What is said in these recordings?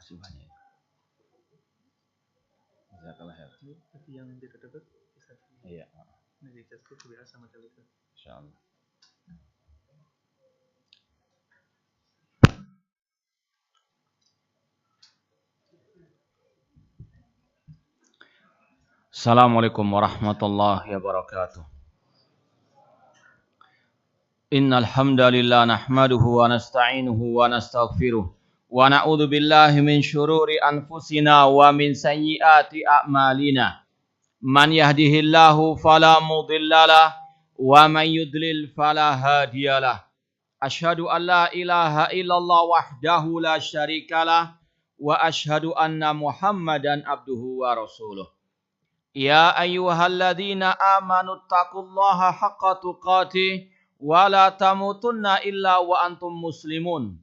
Masih banyak. Jazakallah khair. Tapi yang tidak dapat bisa Iya. di chat ke WA sama Telegram. Insyaallah. Assalamualaikum warahmatullahi wabarakatuh. Innal hamdalillah nahmaduhu wa nasta'inuhu wa nastaghfiruh wa na'udzu billahi min syururi anfusina wa min sayyiati a'malina. Man yahdihillahu fala mudhillalah wa man yudlil fala hadiyalah. Asyhadu an la ilaha illallah wahdahu la syarikalah wa asyhadu anna Muhammadan abduhu wa rasuluh. Ya ayyuhalladzina amanu taqullaha haqqa tuqatih wa la tamutunna illa wa antum muslimun.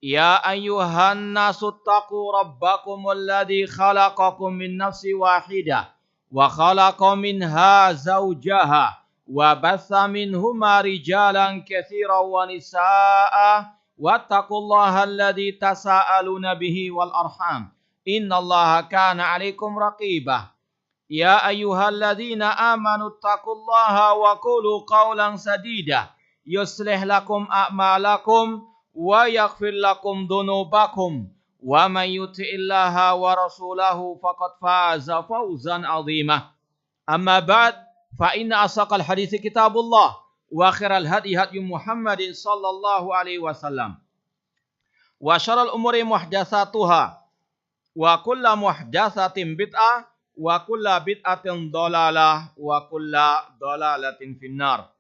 Ya ayyuhan nasu taqu rabbakumul ladzi khalaqakum min nafsin wahidah wa khalaqa minha zawjaha wa batha minhuma rijalan katsiran wa nisaa'a wattaqullaha alladzi tasaaluna bihi wal arham innallaha kana 'alaikum raqibah. Ya ayyuhalladzina amanu taqullaha wa qulu qawlan sadida yuslih lakum a'malakum wa yaghfir lakum dhunubakum wa may yuti'illaha wa rasulahu faqad faza fawzan 'azima. Amma ba'd fa inna asaqal hadithi kitabullah wa khairal hadi hadi Muhammadin sallallahu alaihi wasallam wa syarrul umuri muhdatsatuha wa kullu muhdatsatin bid'ah wa kulla bid'atin dhalalah wa kulla dhalalatin finnar.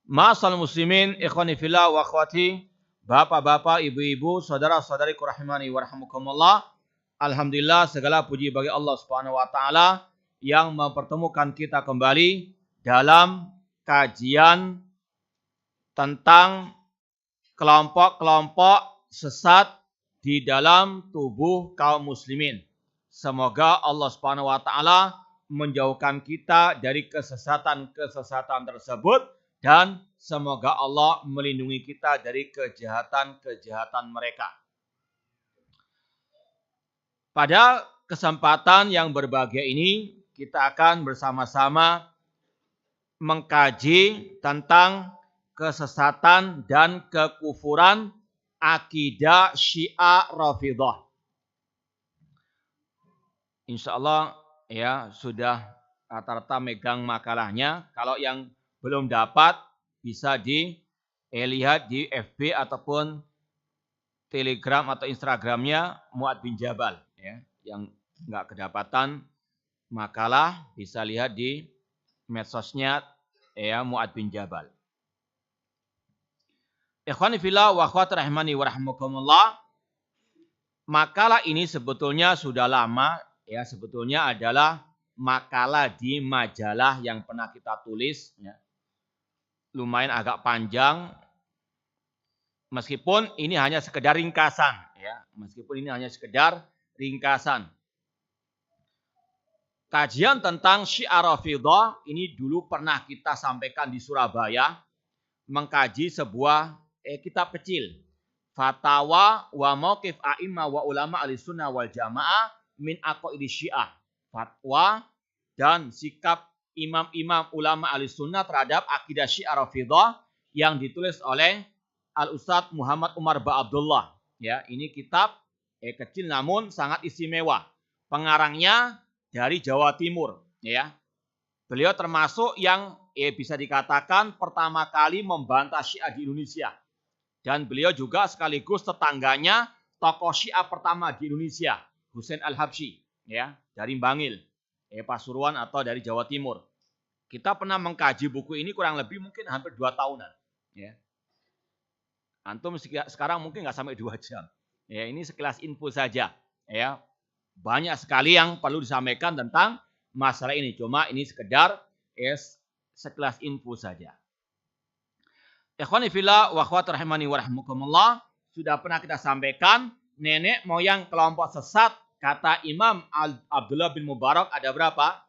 Ma'asal muslimin, ikhwani fillah wa akhwati, bapak-bapak, ibu-ibu, saudara-saudariku rahimani wa rahimakumullah. Alhamdulillah segala puji bagi Allah Subhanahu wa taala yang mempertemukan kita kembali dalam kajian tentang kelompok-kelompok sesat di dalam tubuh kaum muslimin. Semoga Allah Subhanahu wa taala menjauhkan kita dari kesesatan-kesesatan tersebut dan semoga Allah melindungi kita dari kejahatan-kejahatan mereka. Pada kesempatan yang berbahagia ini kita akan bersama-sama mengkaji tentang kesesatan dan kekufuran akidah Syiah Rafidhah. Insya Allah ya sudah rata-rata megang makalahnya. Kalau yang belum dapat bisa dilihat di FB ataupun Telegram atau Instagramnya Muad bin Jabal. Ya. Yang nggak kedapatan makalah bisa lihat di medsosnya ya Muad bin Jabal. Ikhwani fillah wa akhwati rahimani wa rahimakumullah. Makalah ini sebetulnya sudah lama. Ya, sebetulnya adalah makalah di majalah yang pernah kita tulis. Ya. Lumayan agak panjang. Meskipun ini hanya sekedar ringkasan. Ya. Meskipun ini hanya sekedar ringkasan. Kajian tentang Syiah Rafidhah ini dulu pernah kita sampaikan di Surabaya. Mengkaji sebuah kitab kecil. Fatawa wa mauqif a'imah wa ulama ahlussunnah wal jamaah min aqaidi Syiah, fatwa dan sikap imam-imam ulama ahlussunnah terhadap akidah Syiah Rafidhah yang ditulis oleh Al-Ustadz Muhammad Umar Ba Abdullah. Ya, ini kitab kecil namun sangat istimewa. Pengarangnya dari Jawa Timur, ya. Beliau termasuk yang bisa dikatakan pertama kali membantah Syiah di Indonesia. Dan beliau juga sekaligus tetangganya tokoh Syiah pertama di Indonesia. Husain Al-Habsyi, ya, dari Bangil, Pasuruan atau dari Jawa Timur. Kita pernah mengkaji buku ini kurang lebih mungkin hampir 2 tahunan. Ya. Antum sekarang mungkin nggak sampai 2 jam. Ya, ini sekilas info saja. Ya. Banyak sekali yang perlu disampaikan tentang masalah ini. Cuma ini sekedar sekilas info saja. Ikhwani fillah wa akhwati rahimani wa rahimakumullah, sudah pernah kita sampaikan nenek moyang kelompok sesat kata Imam Abdullah bin Mubarak ada berapa?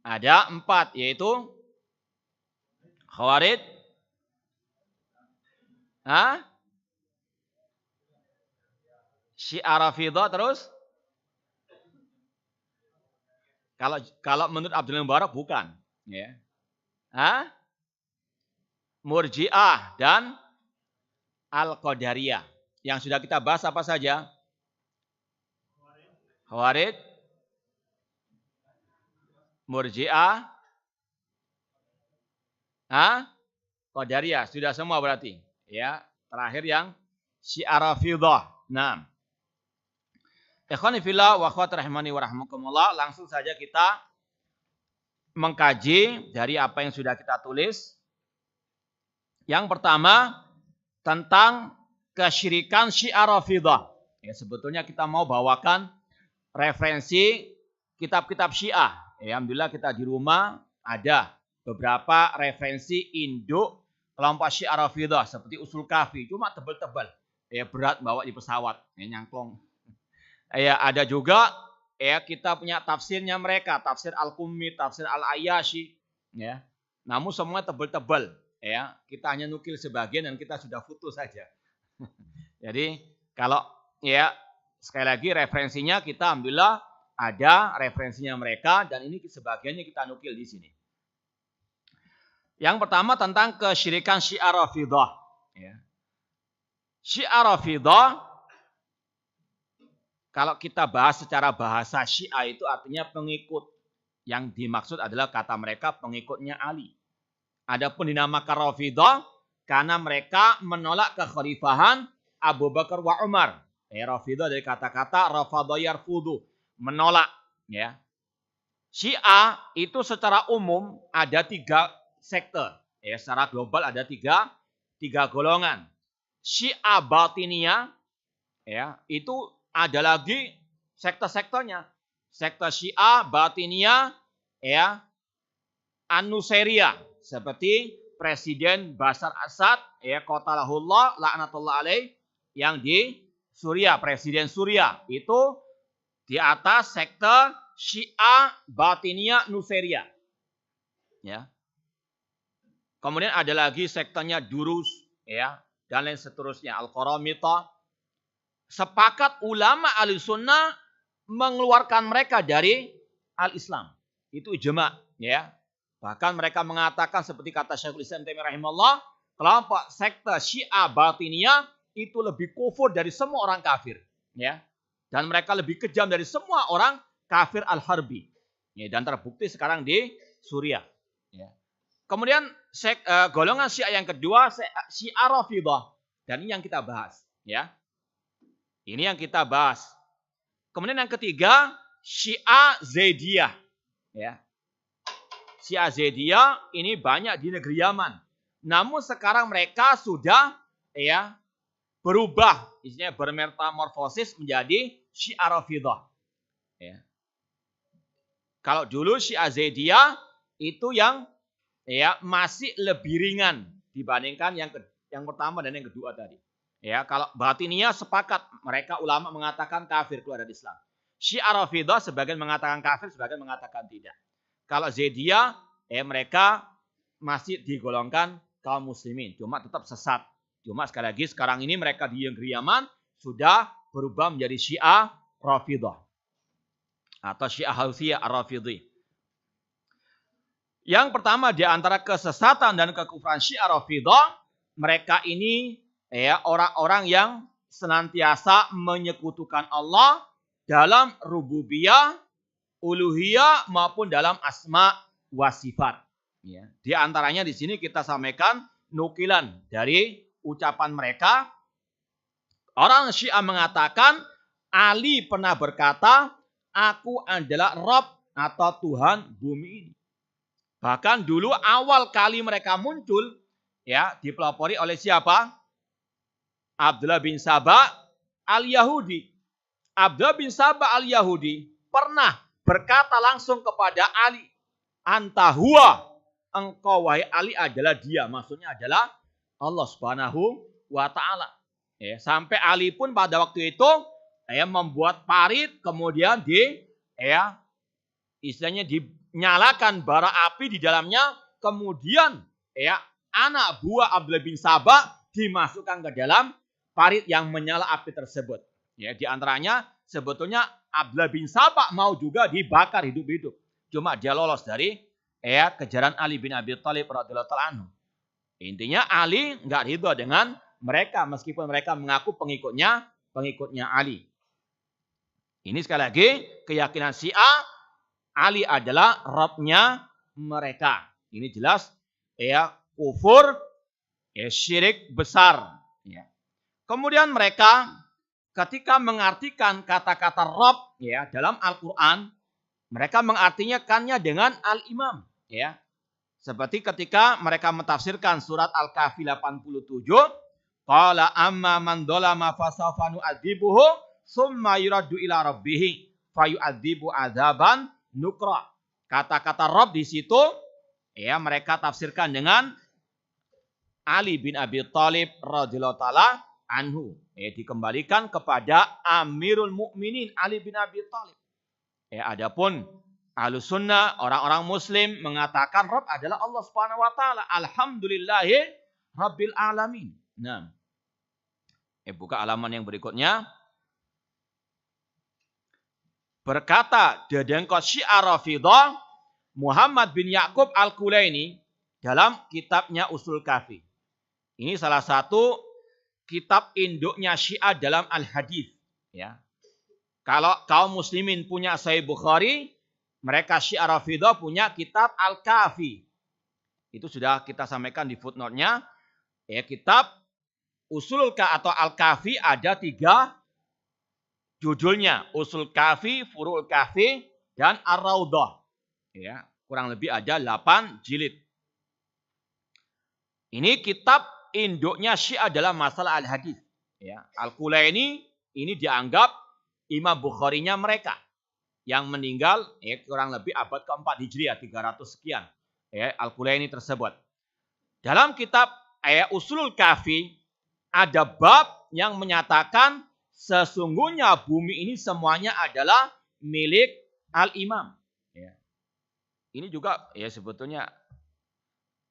Ada 4, yaitu Khawarij, Syiah Rafidhah terus kalau menurut Abdul Mubarak bukan, ya. Hah? Murji'ah dan Al-Qadariyah. Yang sudah kita bahas apa saja? Khawarij, Murji'ah, Qadariyah. Sudah semua berarti. Ya, terakhir yang Syiah Rafidhah. Nah, ikhwani fillah wa akhwat rahimani wa rahmakumullah, langsung saja kita mengkaji dari apa yang sudah kita tulis. Yang pertama tentang kesyirikan Syiah Rafidhah. Ya, sebetulnya kita mau bawakan referensi kitab-kitab Syiah. Ya, alhamdulillah kita di rumah ada beberapa referensi induk kelompok Syiah Rafidhah seperti Usul Kafi, cuma tebal-tebal. Ya, berat bawa di pesawat, ya, nyangklong. Ya, ada juga ya kita punya tafsirnya mereka, tafsir Al-Qummi, tafsir Al-Ayyashi, ya. Namun semua tebal-tebal, ya. Kita hanya nukil sebagian dan kita sudah foto saja. Jadi, kalau ya sekali lagi referensinya kita alhamdulillah ada referensinya mereka dan ini sebagiannya kita nukil di sini. Yang pertama tentang kesyirikan Syiah Rafidhah, ya. Syiah Rafidhah, kalau kita bahas secara bahasa Syiah itu artinya pengikut. Yang dimaksud adalah kata mereka pengikutnya Ali. Adapun dinamakan Rafidhah karena mereka menolak kekhalifahan Abu Bakar wa Umar. Rafidhah dari kata-kata rafadha yarfudu, menolak, ya. Syiah itu secara umum ada 3 sektor. Ya, secara global ada tiga golongan. Syiah Batiniyah, ya, itu ada lagi sektor-sektornya. Sektor Syiah Batiniyah, ya, An-Nusairiyah, seperti Presiden Bashar Assad, ya, qatalahullah laknatullah alaih, yang di Suriah, Presiden Suriah, itu di atas sektor Syiah Batiniyah Nusairiyah. Ya. Kemudian ada lagi sektornya Durus, ya, dan lain seterusnya, Al-Qaramita. Sepakat ulama Ahlussunnah mengeluarkan mereka dari al-Islam. Itu ijma', ya. Bahkan mereka mengatakan seperti kata Syekhul Islam Taimiyah rahimahullah, kelompok sekte Syiah Batiniyah itu lebih kufur dari semua orang kafir, ya. Dan mereka lebih kejam dari semua orang kafir al-harbi. Ya, dan terbukti sekarang di Suriah, ya. Kemudian golongan Syiah yang kedua, Syiah Rafidhah. Dan ini yang kita bahas, ya. Ini yang kita bahas. Kemudian yang ketiga, Syiah Zaidiyah, ya. Syiah Zaidiyah ini banyak di negeri Yaman. Namun sekarang mereka sudah, ya, berubah, istilahnya bermetamorfosis menjadi Syiah Rafidhah. Ya. Kalau dulu Syiah Zaidiyah itu yang, ya, masih lebih ringan dibandingkan yang pertama dan yang kedua tadi. Ya, kalau Batiniyah sepakat, mereka ulama mengatakan kafir keluar dari Islam. Syiah Rafidhah sebagian mengatakan kafir, sebagian mengatakan tidak. Kalau Zaidiyah, mereka masih digolongkan kaum muslimin, cuma tetap sesat. Cuma sekali lagi sekarang ini mereka di negeri Yaman sudah berubah menjadi Syiah Rafidhah atau Syiah Houthiyah Ar-Rafidhi. Yang pertama di antara kesesatan dan kekufuran Syiah Rafidhah, mereka ini, ya, orang-orang yang senantiasa menyekutukan Allah dalam rububiyah, uluhiyah maupun dalam asma wa sifat. Ya. Di antaranya di sini kita sampaikan nukilan dari ucapan mereka. Orang Syiah mengatakan Ali pernah berkata, aku adalah Rabb atau Tuhan bumi ini. Bahkan dulu awal kali mereka muncul, ya, dipelopori oleh siapa? Abdullah bin Sabah al-Yahudi. Abdullah bin Sabah al-Yahudi pernah berkata langsung kepada Ali, anta huwa, engkau wahai Ali adalah dia. Maksudnya adalah Allah Subhanahu wa ta'ala. Ya, sampai Ali pun pada waktu itu, ya, membuat parit, kemudian istilahnya dinyalakan bara api di dalamnya, kemudian, ya, anak buah Abdullah bin Sabah dimasukkan ke dalam parit yang menyala api tersebut. Ya, di antaranya sebetulnya Abdullah bin Sabah mau juga dibakar hidup-hidup. Cuma dia lolos dari kejaran Ali bin Abi Thalib radhiyallahu ta'ala anhu. Intinya Ali nggak ridho dengan mereka meskipun mereka mengaku pengikutnya Ali. Ini sekali lagi keyakinan Syiah, Ali adalah Rabbnya mereka. Ini jelas kufur, syirik besar. Ya. Kemudian mereka ketika mengartikan kata-kata Rabb dalam Al-Quran, mereka mengartikannya dengan Al-Imam. Ya. Seperti ketika mereka mentafsirkan surat Al-Kahfi 87, qala amma man dzalama fasawfa nu'adzibuhu summa yuraddu ila rabbih fayu'adzibu adzaban nukra. Kata-kata Rabb di situ mereka tafsirkan dengan Ali bin Abi Thalib radhiyallahu taala anhu. Dikembalikan kepada Amirul Mukminin Ali bin Abi Thalib. Adapun Ahlus Sunnah, orang-orang Muslim mengatakan Rabb adalah Allah Subhanahu wa taala. Alhamdulillahi Rabbil alamin. Nah. Buka halaman yang berikutnya. Berkata dedengkot Syiah Rafidhah Muhammad bin Ya'qub Al-Kulaini dalam kitabnya Usul Kafi. Ini salah satu kitab induknya Syiah dalam Al-Hadis. Ya. Kalau kaum muslimin punya Sahih Bukhari, mereka Syiah Rafidhah punya kitab Al-Kafi. Itu sudah kita sampaikan di footnote-nya. Kitab Usul atau Al-Kafi ada 3 judulnya. Usul Kafi, Furu'ul Kafi, dan Ar-Raudhah. Kurang lebih ada 8 jilid. Ini kitab induknya Syiah dalam masalah Al-Hadis. Al-Kulaini ini dianggap Imam Bukharinya mereka. Yang meninggal kurang lebih abad ke-4 Hijriah, 300 sekian. Al-Kulaini tersebut. Dalam kitab Usulul Kafi ada bab yang menyatakan sesungguhnya bumi ini semuanya adalah milik Al-Imam. Ini juga sebetulnya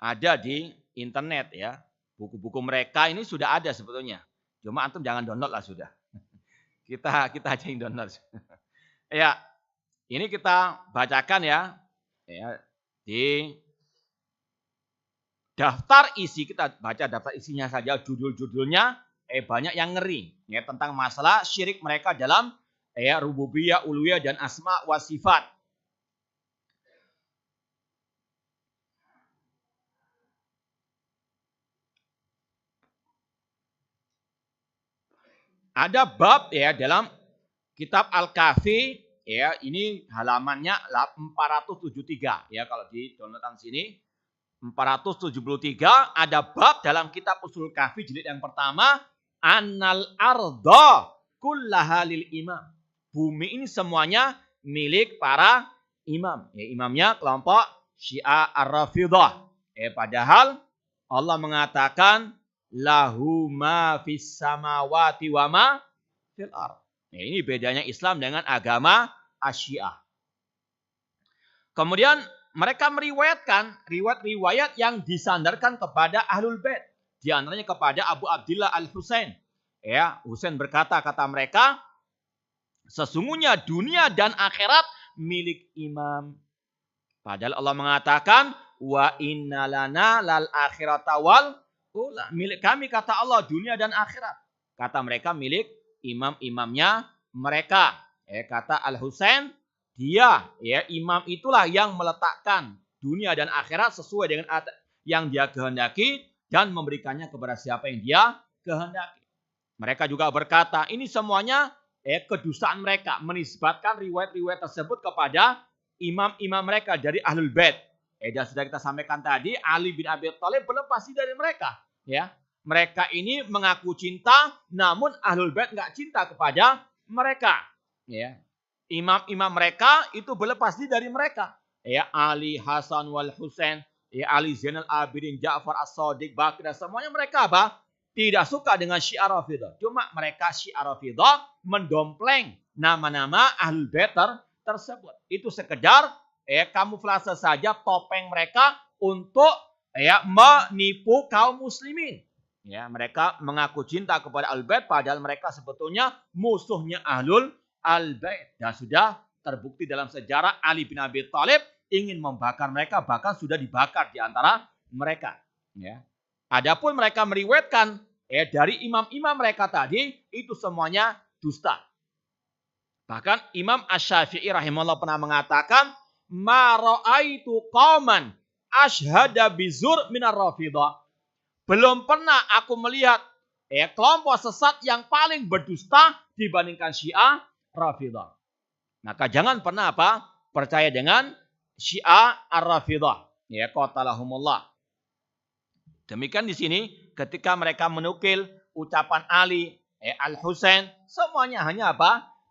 ada di internet ya. Buku-buku mereka ini sudah ada sebetulnya. Cuma antum jangan download lah sudah. Kita aja yang download. Ini kita bacakan ya di daftar isi, kita baca daftar isinya saja, judul-judulnya banyak yang ngeri tentang masalah syirik mereka dalam rububiyah, uluhiyah, dan asma wa sifat. Ada bab dalam kitab Al-Kafi, ini halamannya 473 kalau di downloadan sini. 473 ada bab dalam kitab Usul Kafi jilid yang pertama, Annal arda kullaha lil imam. Bumi ini semuanya milik para imam. Imamnya kelompok Syiah Ar-Rafidhah. Padahal Allah mengatakan lahu ma fis samawati wa ma fil ardh. Ini bedanya Islam dengan agama Asyiah. Kemudian mereka meriwayatkan riwayat-riwayat yang disandarkan kepada Ahlul Bait. Di antaranya kepada Abu Abdillah Al-Husain. Husain berkata, kata mereka, sesungguhnya dunia dan akhirat milik imam. Padahal Allah mengatakan, wa inna lana lal akhirata wal ula. Milik kami, kata Allah, dunia dan akhirat. Kata mereka milik imam-imamnya mereka. Kata Al-Husain, dia imam itulah yang meletakkan dunia dan akhirat sesuai dengan yang dia kehendaki dan memberikannya kepada siapa yang dia kehendaki. Mereka juga berkata, ini semuanya kedustaan mereka menisbatkan riwayat-riwayat tersebut kepada imam-imam mereka dari Ahlul Bait. Dan sudah kita sampaikan tadi, Ali bin Abi Thalib berlepas dari mereka. Mereka ini mengaku cinta, namun Ahlul Bait enggak cinta kepada mereka. Imam-imam mereka itu berlepas diri dari mereka. Ali, Hasan, wal Husain, Ali Zainal Abidin, Ja'far As-Shadiq, Bakir, semuanya mereka apa? Tidak suka dengan Syiah Rafidhah. Cuma mereka Syiah Rafidhah mendompleng nama-nama Ahlul Bait tersebut. Itu sekedar kamuflase saja, topeng mereka untuk menipu kaum muslimin. Ya, mereka mengaku cinta kepada Ahlul-Bait padahal mereka sebetulnya musuhnya Ahlul-Bait. Dan sudah terbukti dalam sejarah Ali bin Abi Thalib ingin membakar mereka, bahkan sudah dibakar di antara mereka. Ya. Adapun mereka meriwayatkan dari imam-imam mereka tadi itu semuanya dusta. Bahkan Imam Asy-Syafi'i rahimahullah pernah mengatakan, "Ma ra'aitu qauman asyhada bizur minar Rafidhah." Belum pernah aku melihat kelompok sesat yang paling berdusta dibandingkan Syiah Rafidhah. Maka jangan pernah percaya dengan Syiah Ar-Rafidhah. Ya, qatalahumullah. Demikian di sini ketika mereka menukil ucapan Ali, Al-Husain, semuanya hanya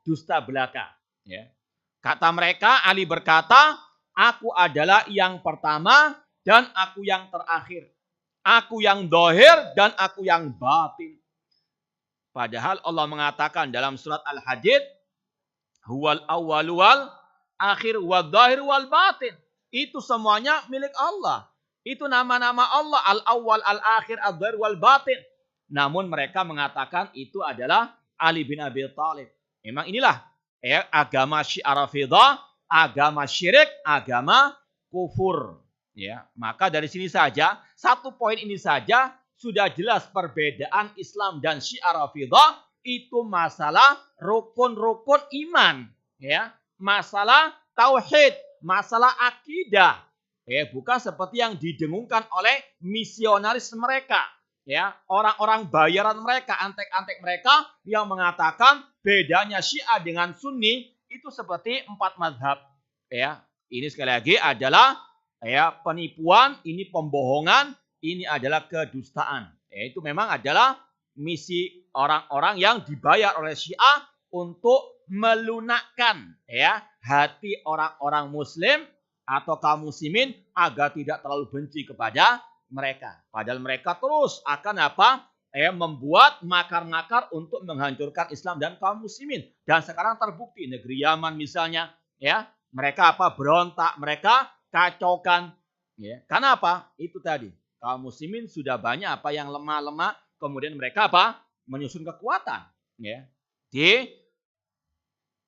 dusta belaka. Ya. Kata mereka, Ali berkata, aku adalah yang pertama dan aku yang terakhir. Aku yang dohir dan aku yang batin. Padahal Allah mengatakan dalam surat Al-Hadid, huwal awwal wal akhir wal dohir wal batin. Itu semuanya milik Allah. Itu nama-nama Allah, al-awwal, al-akhir, al-dohir wal batin. Namun mereka mengatakan itu adalah Ali bin Abi Thalib. Memang inilah agama Syiah Rafidhah, agama syirik, agama kufur. Ya, maka dari sini saja, satu poin ini saja sudah jelas perbedaan Islam dan Syiah Rafidhah itu masalah rukun-rukun iman, ya, masalah tauhid, masalah akidah. Ya, bukan seperti yang didengungkan oleh misionaris mereka, ya, orang-orang bayaran mereka, antek-antek mereka yang mengatakan bedanya Syiah dengan Sunni itu seperti 4 mazhab. Ya, ini sekali lagi adalah penipuan, ini pembohongan, ini adalah kedustaan. Itu memang adalah misi orang-orang yang dibayar oleh Syiah untuk melunakkan hati orang-orang Muslim atau kaum muslimin agar tidak terlalu benci kepada mereka. Padahal mereka terus akan membuat makar-makar untuk menghancurkan Islam dan kaum muslimin. Dan sekarang terbukti negeri Yaman misalnya, mereka berontak, mereka kacaukan. Ya. Karena itu tadi. Kaum muslimin sudah banyak yang lemah-lemah. Kemudian mereka menyusun kekuatan. Ya. Di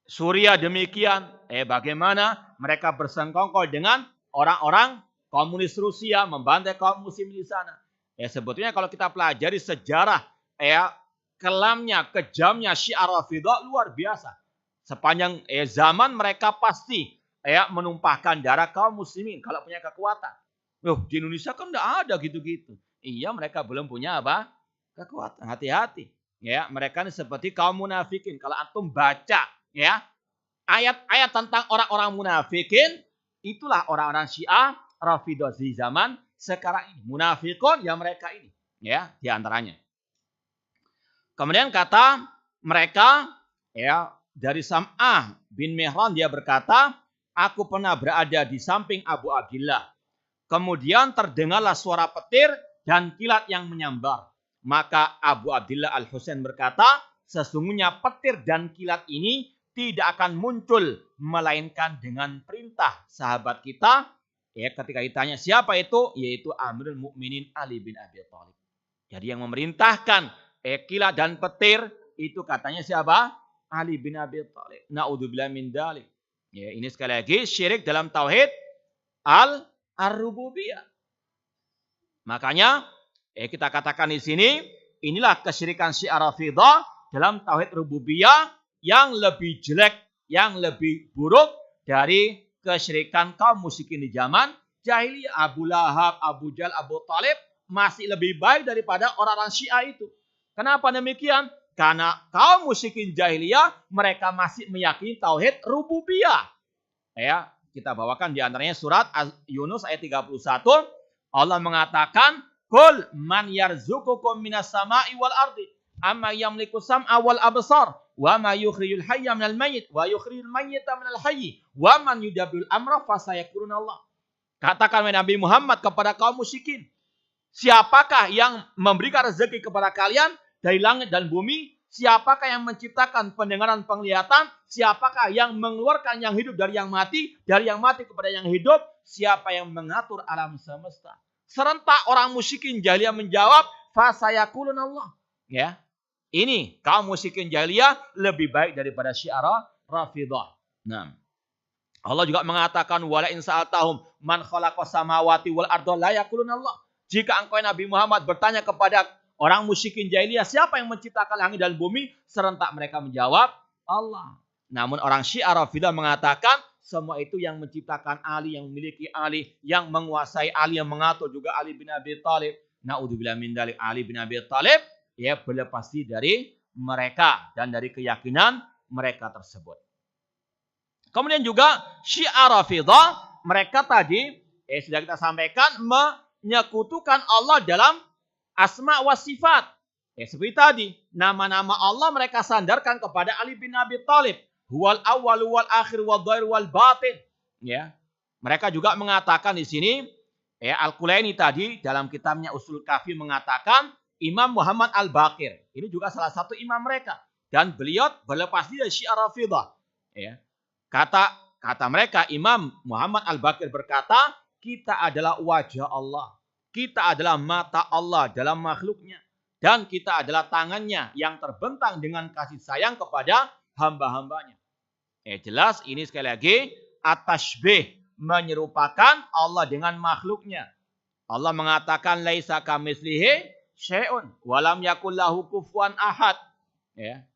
Suriah demikian. Bagaimana mereka bersengkongkol dengan orang-orang komunis Rusia. Membantai kaum muslimin di sana. Sebetulnya kalau kita pelajari sejarah kelamnya, kejamnya Syiah Rafidhah luar biasa. Sepanjang zaman mereka pasti menumpahkan darah kaum muslimin kalau punya kekuatan. Loh, di Indonesia kan enggak ada gitu-gitu. Iya, mereka belum punya kekuatan. Hati-hati. Ya, mereka ini seperti kaum munafikin. Kalau antum baca ayat-ayat tentang orang-orang munafikin, itulah orang-orang Syiah Rafidhah di zaman sekarang ini. Munafikun ya mereka ini, di antaranya. Kemudian kata mereka dari Sam'ah bin Mihran, dia berkata, aku pernah berada di samping Abu Abdillah. Kemudian terdengarlah suara petir dan kilat yang menyambar. Maka Abu Abdillah Al-Husain berkata, sesungguhnya petir dan kilat ini tidak akan muncul melainkan dengan perintah sahabat kita. Ketika ditanya siapa itu, yaitu Amirul Mukminin Ali bin Abi Thalib. Jadi yang memerintahkan kilat dan petir itu katanya siapa? Ali bin Abi Thalib. Na'udzubillah min dzalik. Ya, ini sekali lagi syirik dalam tauhid ar-rububiyah. Makanya kita katakan di sini, inilah kesyirikan Syiah Rafidhah dalam tauhid rububiyah yang lebih jelek, yang lebih buruk dari kesyirikan kaum musyrikin di zaman jahiliyah. Abu Lahab, Abu Jahal, Abu Thalib masih lebih baik daripada orang-orang Syiah itu. Kenapa demikian? Karena kaum musyrikin jahiliyah mereka masih meyakini tauhid rububiyah. Kita bawakan di antaranya surat Yunus ayat 31. Allah mengatakan, "Qul man yarzuqukum minas sama'i wal ardi, amma yamliku sam'a wal absar, wa ma yukhrijul hayya minal mayyit wa yukhrijul mayyita minal hayy, wa man yudabbirul amra fasayaquluna Allah." Katakan Nabi Muhammad kepada kaum musyrikin, siapakah yang memberikan rezeki kepada kalian dari langit dan bumi? Siapakah yang menciptakan pendengaran, penglihatan? Siapakah yang mengeluarkan yang hidup dari yang mati kepada yang hidup? Siapa yang mengatur alam semesta? Serentak orang musyrikin jahiliyah menjawab, fasayaqulun Allah. Ya. Ini kaum musyrikin jahiliyah lebih baik daripada Syiah Rafidah. Nah, Allah juga mengatakan wala in sa'atahum man khalaqas samawati wal arda la yaqulun Allah. Jika engkau Nabi Muhammad bertanya kepada orang musyrikin jahiliyah, siapa yang menciptakan langit dan bumi? Serentak mereka menjawab, Allah. Namun orang Syiah Rafidah mengatakan, semua itu yang menciptakan Ali, yang memiliki Ali, yang menguasai Ali, yang mengatur juga Ali bin Abi Thalib. Na'udzubillah min dzalik, Ali bin Abi Thalib ya berlepas diri dari mereka dan dari keyakinan mereka tersebut. Kemudian juga Syiah Rafidah, mereka tadi sudah kita sampaikan menyekutukan Allah dalam asma wa sifat. Seperti tadi, nama-nama Allah mereka sandarkan kepada Ali bin Abi Thalib. Huwal awwal wal akhir wal dhahir wal batin. Ya. Mereka juga mengatakan di sini, Al-Kulaini tadi dalam kitabnya Usul Kafi mengatakan Imam Muhammad Al-Baqir. Ini juga salah satu imam mereka. Dan beliau berlepas diri dari Syiah Rafidah. Ya. Kata mereka, Imam Muhammad Al-Baqir berkata, kita adalah wajah Allah. Kita adalah mata Allah dalam makhluknya. Dan kita adalah tangannya yang terbentang dengan kasih sayang kepada hamba-hambanya. Jelas ini sekali lagi at-tashbih, menyerupakan Allah dengan makhluknya. Allah mengatakan laisa kamitslihi syai'un wa lam yakul lahu kufuwan ahad. Ya.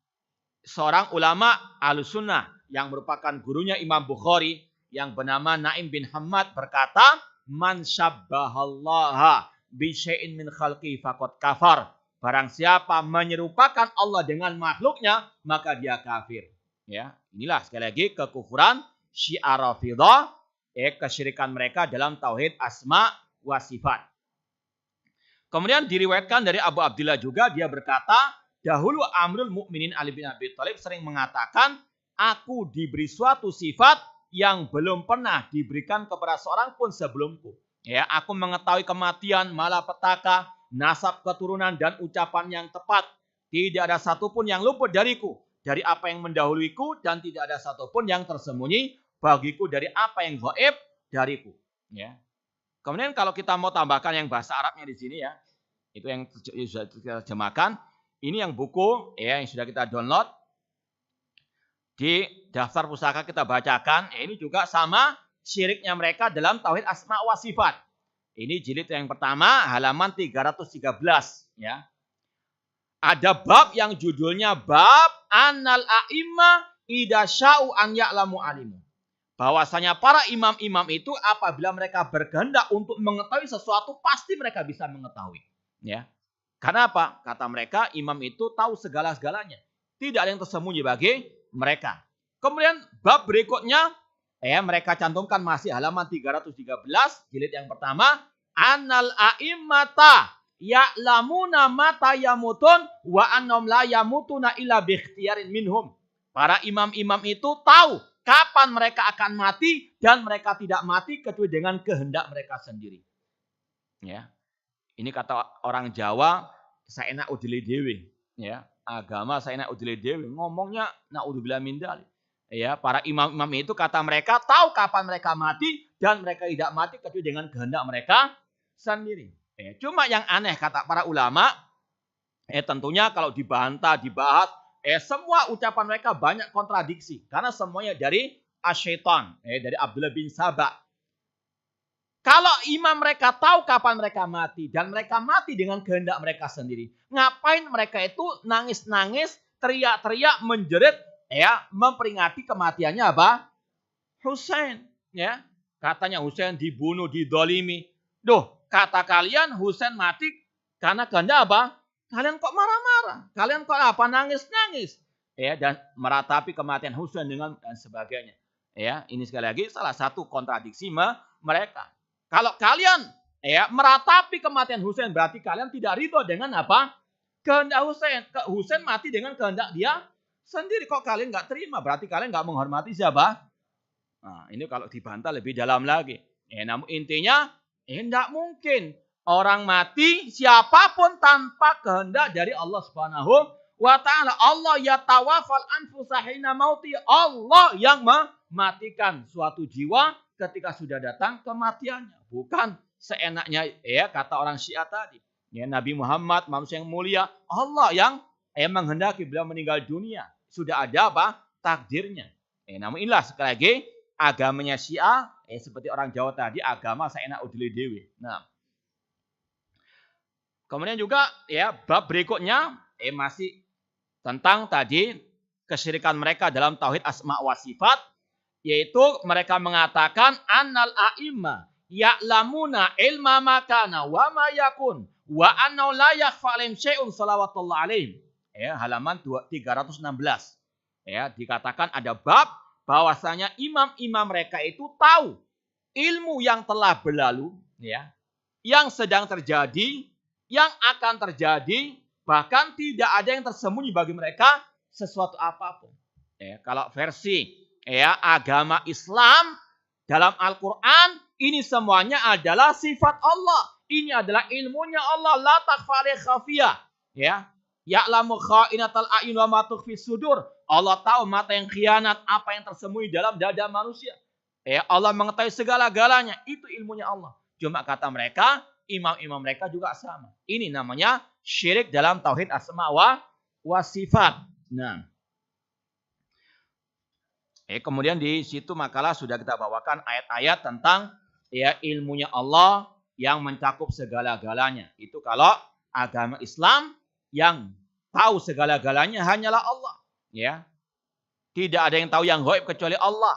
Seorang ulama Ahlussunnah yang merupakan gurunya Imam Bukhari yang bernama Naim bin Hammad berkata, man syabbahallaha bi syai'in min khalqi faqad kafar. Barang siapa menyerupakan Allah dengan makhluknya, maka dia kafir. Ya, inilah sekali lagi kekufuran Syiah Rafidah, kesyirikan mereka dalam tauhid asma wa sifat. Kemudian diriwayatkan dari Abu Abdillah juga, dia berkata, dahulu Amirul Mukminin Ali bin Abi Thalib sering mengatakan, aku diberi suatu sifat yang belum pernah diberikan kepada seorang pun sebelumku. Ya, aku mengetahui kematian, malapetaka, nasab keturunan dan ucapan yang tepat. Tidak ada satupun yang luput dariku dari apa yang mendahuluiku, dan tidak ada satupun yang tersembunyi bagiku dari apa yang gaib dariku. Ya. Kemudian kalau kita mau tambahkan yang bahasa Arabnya di sini ya, itu yang sudah kita terjemahkan. Ini yang buku yang sudah kita download di daftar pusaka kita bacakan. Ini juga sama syiriknya mereka dalam tauhid asma wa sifat. Ini jilid yang pertama, halaman 313 ya. Ada bab yang judulnya bab Annal a'imma idza sya'u an ya'lamu alimu. Bahwasanya para imam-imam itu apabila mereka berkehendak untuk mengetahui sesuatu, pasti mereka bisa mengetahui. Ya. Karena apa? Kata mereka, imam itu tahu segala-galanya. Tidak ada yang tersembunyi bagi mereka. Kemudian bab berikutnya, mereka cantumkan masih halaman 313, jilid yang pertama. Annal a'immata ya'lamuna mata yamutun wa annahum la yamutuna illa bi ikhtiyarin minhum. Para imam-imam itu tahu kapan mereka akan mati dan mereka tidak mati kecuali dengan kehendak mereka sendiri. Ya. Ini kata orang Jawa, saya enak udili dewe. Ya, agama saya enak udili dewe. Ngomongnya naudzubillah min dzalik. Ya, para imam-imam itu kata mereka tahu kapan mereka mati dan mereka tidak mati kecuali dengan kehendak mereka sendiri. Cuma yang aneh kata para ulama, tentunya kalau dibantah, dibahas, semua ucapan mereka banyak kontradiksi. Karena semuanya dari asyaitan, dari Abdullah bin Sabah. Kalau imam mereka tahu kapan mereka mati, dan mereka mati dengan kehendak mereka sendiri, ngapain mereka itu nangis-nangis, teriak-teriak, menjerit, memperingati kematiannya apa? Husain. Ya. Katanya Husain dibunuh, didolimi. Duh, kata kalian Husain mati karena kehendak apa? Kalian kok marah-marah? Kalian kok apa? Nangis-nangis. Dan meratapi kematian Husain dengan dan sebagainya. Ini sekali lagi salah satu kontradiksi mereka. Kalau kalian meratapi kematian Husain, berarti kalian tidak ridho dengan apa? Kehendak Husain. Husain mati dengan kehendak dia sendiri. Kok kalian nggak terima? Berarti kalian nggak menghormati siapa? Nah, ini kalau dibantah lebih dalam lagi. Namun intinya, tidak mungkin orang mati siapapun tanpa kehendak dari Allah Subhanahu wa ta'ala. Allah yatawafal anfusa hina mauti. Allah yang mematikan suatu jiwa ketika sudah datang kematiannya. Bukan seenaknya kata orang Syiah tadi. Ya, Nabi Muhammad manusia yang mulia, Allah yang menghendaki beliau meninggal dunia. Sudah ada apa? Takdirnya. Namun inilah sekali lagi agamanya Syiah, seperti orang Jawa tadi, agama saenak udile dewe. Nah, kemudian juga ya bab berikutnya masih tentang tadi kesyirikan mereka dalam tauhid asma wa sifat, yaitu mereka mengatakan annal a'imma ya'lamuna ilma makana wa ma yakun wa annahu la yakhfa alaihim syai'un salawatullah alaihim. Halaman 316. Dikatakan ada bab bahwasanya imam-imam mereka itu tahu ilmu yang telah berlalu, yang sedang terjadi, yang akan terjadi, bahkan tidak ada yang tersembunyi bagi mereka sesuatu apapun. Kalau versi agama Islam dalam Al-Quran, ini semuanya adalah sifat Allah. Ini adalah ilmunya Allah. La takhfa alaihi khafiyah. Ya'lamu kha'inatal a'yun wa ma tukhfi sudur. Allah tahu mata yang khianat, apa yang tersembunyi dalam dada manusia. Allah mengetahui segala-galanya. Itu ilmunya Allah. Cuma kata mereka, imam-imam mereka juga sama. Ini namanya syirik dalam tauhid asma wa sifat. Nah, kemudian di situ makalah sudah kita bawakan ayat-ayat tentang ilmunya Allah yang mencakup segala-galanya. Itu kalau agama Islam yang tahu segala-galanya hanyalah Allah. Tidak ada yang tahu yang gaib kecuali Allah.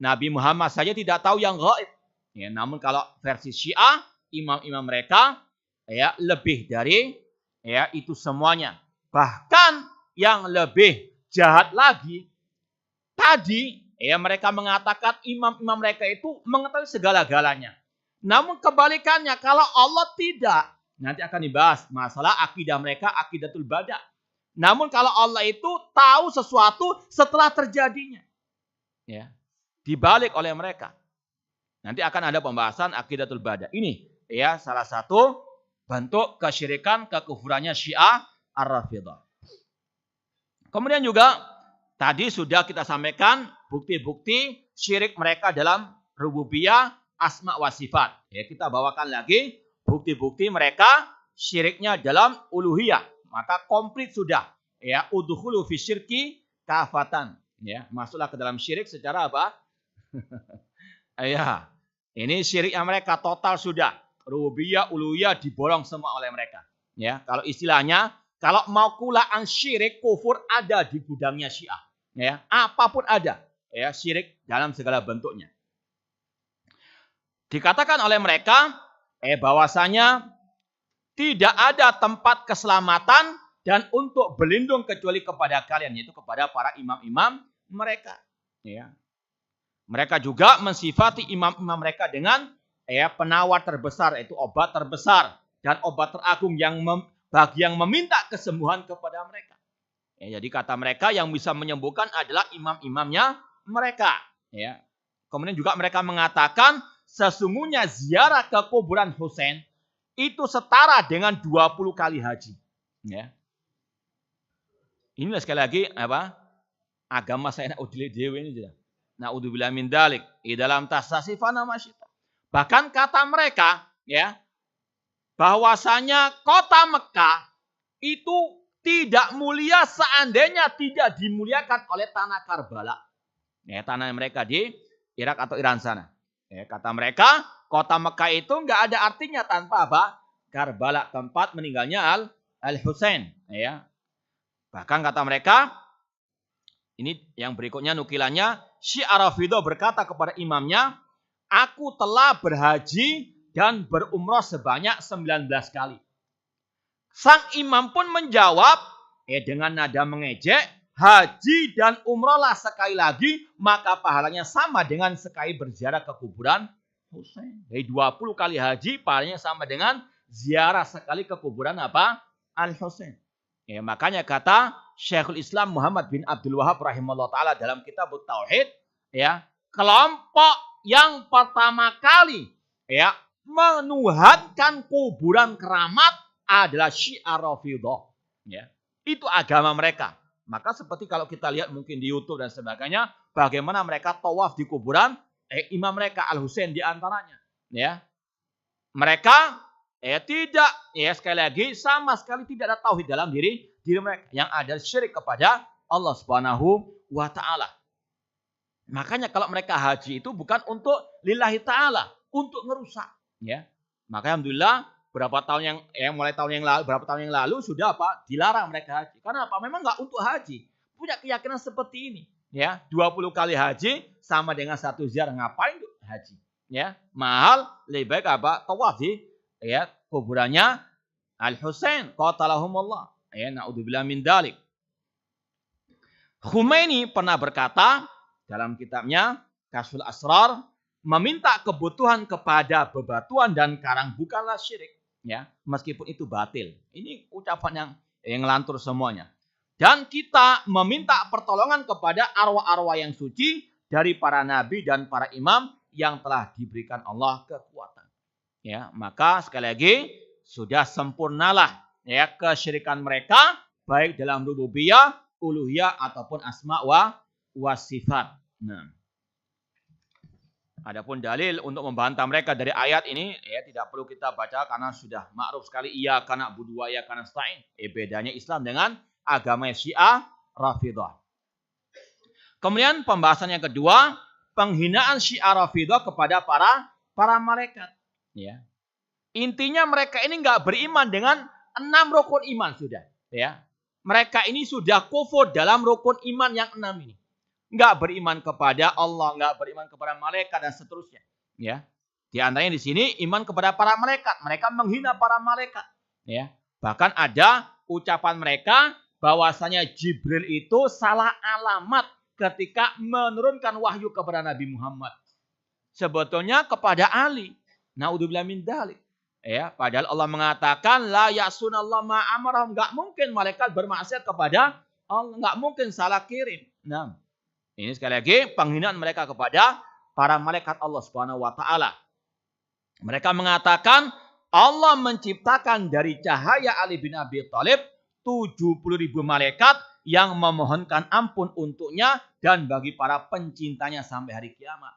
Nabi Muhammad saja tidak tahu yang gaib. Namun kalau versi Syiah, imam-imam mereka lebih dari itu semuanya. Bahkan yang lebih jahat lagi, tadi mereka mengatakan imam-imam mereka itu mengetahui segala-galanya. Namun kebalikannya, kalau Allah tidak, nanti akan dibahas masalah akidah mereka, akidatul bada'. Namun kalau Allah itu tahu sesuatu setelah terjadinya. Dibalik oleh mereka. Nanti akan ada pembahasan akidatul bada'. Ini salah satu bentuk kesyirikan, kekufurannya Syiah Ar-Rafidah. Kemudian juga tadi sudah kita sampaikan bukti-bukti syirik mereka dalam rububiyah, asma wa sifat. Kita bawakan lagi bukti-bukti mereka syiriknya dalam uluhiyah. Maka komplit sudah. Udkhulu fi syirki kafatan. Masuklah ke dalam syirik secara apa? Ini syiriknya mereka total sudah. Rububiyah, uluhiyah diborong semua oleh mereka. Kalau istilahnya, kalau mau kulaan syirik, kufur ada di gudangnya Syiah. Apapun ada. Syirik dalam segala bentuknya. Dikatakan oleh mereka, bahwasanya tidak ada tempat keselamatan dan untuk berlindung kecuali kepada kalian, yaitu kepada para imam-imam mereka. Mereka juga mensifati imam-imam mereka dengan penawar terbesar, yaitu obat terbesar dan obat teragung yang bagi yang meminta kesembuhan kepada mereka. Jadi kata mereka yang bisa menyembuhkan adalah imam-imamnya mereka. Kemudian juga mereka mengatakan sesungguhnya ziarah ke kuburan Husain itu setara dengan 20 kali haji. Inilah sekali lagi agama saya udile dewe ini sudah. Naudzubillah min dalik. Dalam tasasifana masyita. Bahkan kata mereka bahwasanya kota Mekah itu tidak mulia seandainya tidak dimuliakan oleh tanah Karbala. Tanah mereka di Irak atau Iran sana. Kata mereka, kota Mekah itu nggak ada artinya tanpa apa? Karbala, tempat meninggalnya Al-Husain. Bahkan kata mereka, ini yang berikutnya nukilannya, Syiah Rafidah berkata kepada imamnya, aku telah berhaji dan berumrah sebanyak 19 kali. Sang imam pun menjawab, dengan nada mengejek, haji dan umrahlah sekali lagi, maka pahalanya sama dengan sekali berziarah ke kuburan Husain. Dari 20 kali haji, pahalanya sama dengan ziarah sekali ke kuburan apa? Al-Husain. Makanya kata Syekhul Islam Muhammad bin Abdul Wahab rahimahullah ta'ala dalam kitab Tauhid, kelompok yang pertama kali menuhankan kuburan keramat adalah Syiah Rafidah. Itu agama mereka. Maka seperti kalau kita lihat mungkin di YouTube dan sebagainya, bagaimana mereka tawaf di kuburan imam mereka Al-Husain di antaranya. Mereka Tidak, sekali lagi sama sekali tidak ada tauhid dalam diri mereka. Yang ada syirik kepada Allah Subhanahu wa taala. Makanya kalau mereka haji itu bukan untuk lillahi taala, untuk ngerusak, ya. Maka alhamdulillah berapa tahun yang lalu sudah dilarang mereka haji. Karena memang enggak untuk haji. Punya keyakinan seperti ini, ya. 20 kali haji sama dengan 1 ziarah, ngapain haji? Ya, mahal, lebih baik tawaf di kuburannya Al-Husain qatalahumullah. Naudzubillah min dzalik. Khomeini pernah berkata dalam kitabnya Kasyful Asrar, meminta kebutuhan kepada bebatuan dan karang bukanlah syirik, ya, meskipun itu batil. Ini ucapan yang ngelantur semuanya. Dan kita meminta pertolongan kepada arwah-arwah yang suci dari para nabi dan para imam yang telah diberikan Allah kekuatan. Ya, maka sekali lagi sudah sempurnalah kesyirikan mereka baik dalam rububiyah, uluhiyah ataupun asma wa sifat. Nah, adapun dalil untuk membantah mereka dari ayat ini tidak perlu kita baca karena sudah ma'ruf sekali, iyyaka na'budu wa iyyaka nasta'in. Bedanya Islam dengan agama Syiah Rafidhah. Kemudian pembahasan yang kedua, penghinaan Syiah Rafidhah kepada para malaikat. Ya. Intinya mereka ini enggak beriman dengan 6 rukun iman sudah. Ya. Mereka ini sudah kufur dalam rukun iman yang 6 ini. Enggak beriman kepada Allah, enggak beriman kepada malaikat dan seterusnya. Ya. Di antaranya di sini iman kepada para malaikat. Mereka menghina para malaikat. Ya. Bahkan ada ucapan mereka bahwasanya Jibril itu salah alamat ketika menurunkan wahyu kepada Nabi Muhammad. Sebetulnya kepada Ali. Naudzubillah min dzalik. Ya, padahal Allah mengatakan la ya'sunallahu ma amarahum, enggak mungkin malaikat bermaksiat kepada Allah, enggak mungkin salah kirim. Nah, ini sekali lagi penghinaan mereka kepada para malaikat Allah Subhanahu wa taala. Mereka mengatakan Allah menciptakan dari cahaya Ali bin Abi Thalib 70.000 malaikat yang memohonkan ampun untuknya dan bagi para pencintanya sampai hari kiamat.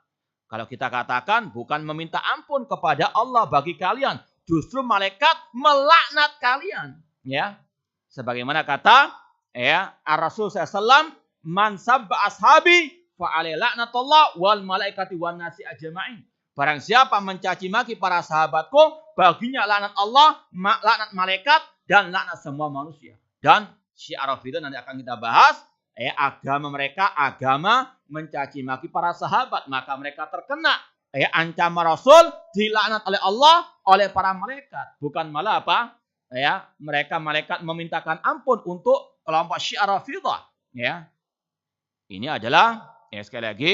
Kalau kita katakan bukan meminta ampun kepada Allah bagi kalian, justru malaikat melaknat kalian. Ya, sebagaimana kata Ar-Rasul SAW, man sabba ashabi fa alaihi laknatullah wal malaikati wan nasi ajma'in. Barang siapa mencaci maki para sahabatku, baginya laknat Allah, laknat malaikat dan laknat semua manusia. Dan Syiah Rafidhah nanti akan kita bahas, agama mereka agama mencaci maki para sahabat, maka mereka terkena ancaman Rasul, dilaknat oleh Allah, oleh para malaikat. Bukan malah mereka malaikat memintakan ampun untuk kelompok Syiah Rafidhah. Ya. Ini adalah sekali lagi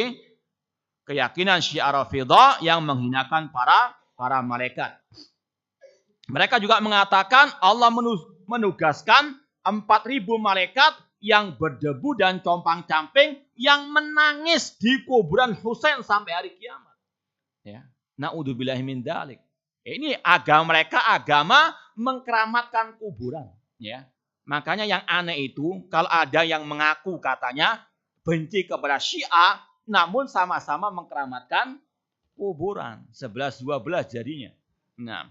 keyakinan Syiah Rafidhah yang menghinakan para malaikat. Mereka juga mengatakan Allah menugaskan 4.000 malaikat yang berdebu dan compang-camping yang menangis di kuburan Husain sampai hari kiamat. Ya. Naudzubillahi min dzalik. Ini agama mereka agama mengkeramatkan kuburan. Ya. Makanya yang aneh itu kalau ada yang mengaku katanya benci kepada Syiah, namun sama-sama mengkeramatkan kuburan. 11-12 jadinya. Nah,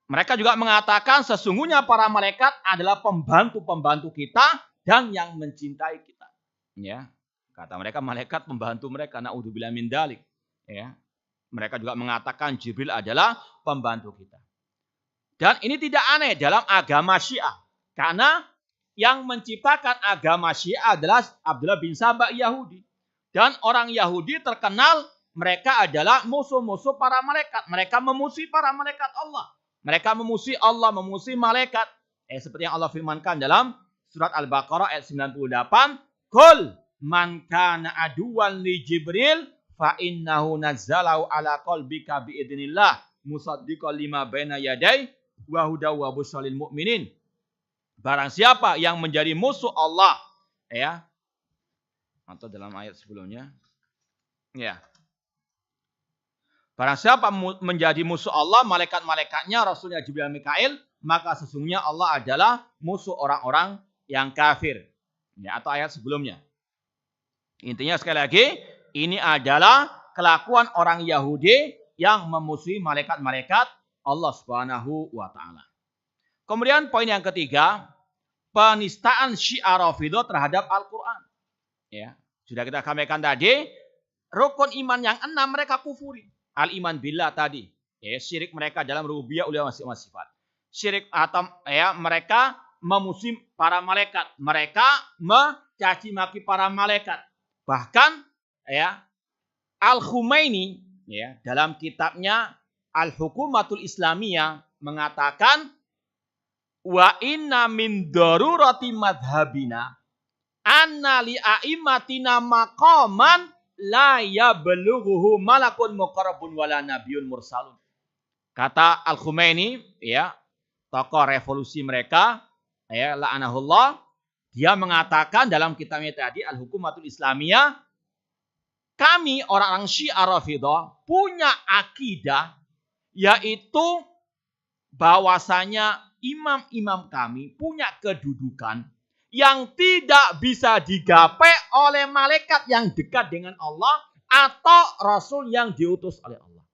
mereka juga mengatakan sesungguhnya para malaikat adalah pembantu-pembantu kita dan yang mencintai kita. Ya, kata mereka malaikat pembantu mereka. Naudzubillah min dzalik. Ya, mereka juga mengatakan Jibril adalah pembantu kita. Dan ini tidak aneh dalam agama Syiah, karena yang menciptakan agama Syiah adalah Abdullah bin Sabah Yahudi. Dan orang Yahudi terkenal mereka adalah musuh-musuh para malaikat. Mereka memusuhi para malaikat Allah. Mereka memusuhi Allah, memusuhi malaikat. Seperti yang Allah firmankan dalam surat Al-Baqarah ayat 98. Qul man kana aduwan li Jibril fa innahu nazzalahu ala qalbika biidznillah musaddiqan lima baina yadai wa hudaw wa busyral lil mu'minin. Barang siapa yang menjadi musuh Allah, atau dalam ayat sebelumnya, barang siapa menjadi musuh Allah, malaikat-malaikatnya, Rasulnya Jibril dan Mikail, maka sesungguhnya Allah adalah musuh orang-orang yang kafir. Atau ayat sebelumnya. Intinya sekali lagi, ini adalah kelakuan orang Yahudi yang memusuhi malaikat-malaikat Allah Subhanahu wa taala. Kemudian poin yang ketiga, penistaan Syiah Rafidhah terhadap Al-Qur'an. Ya, sudah kita sampaikan tadi, rukun iman yang 6 mereka kufuri. Al-iman billah tadi, ya, syirik mereka dalam rububiyah uluhiyah wa sifat. Syirik atau ya, mereka memusuhi para malaikat, mereka mencaci maki para malaikat. Bahkan ya, Al-Khumaini ya, dalam kitabnya Al-Hukumatul Islamiyah mengatakan wa inna min darurati madhabina anna li a'immatina maqaman la yablughuhu malakun muqarrabun wala nabiyyun mursalun. Kata Al-Khumaini ya, tokoh revolusi mereka ya, la'anahullah, dia mengatakan dalam kitabnya tadi Al-Hukumatul Islamiyah, kami orang-orang Syiah Rafidhah punya akidah yaitu bahwasanya imam-imam kami punya kedudukan yang tidak bisa digapai oleh malaikat yang dekat dengan Allah atau rasul yang diutus oleh Allah.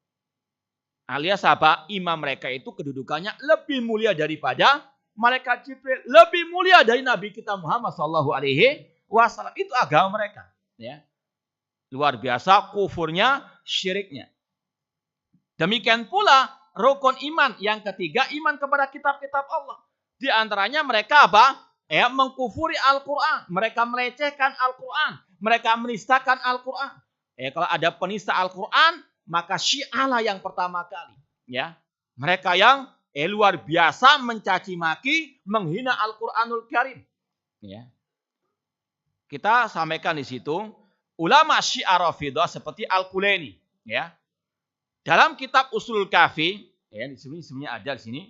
Alias apa? Imam mereka itu kedudukannya lebih mulia daripada malaikat Jibril, lebih mulia dari Nabi kita Muhammad SAW. Itu agama mereka. Ya. Luar biasa kufurnya, syiriknya. Demikian pula rukun iman yang ketiga, iman kepada kitab-kitab Allah. Di antaranya mereka apa? Ya, mengkufuri Al-Quran. Mereka melecehkan Al-Quran. Mereka menistakan Al-Quran. Kalau ada penista Al-Quran, maka Syiah lah yang pertama kali. Ya, mereka yang luar biasa mencaci maki, menghina Al-Quranul Karim. Ya. Kita sampaikan di situ, ulama Syiah Rafidhah seperti Al-Kulaini, ya. Dalam kitab Ushulul Kafi, ya, di sini sebenarnya ada di sini.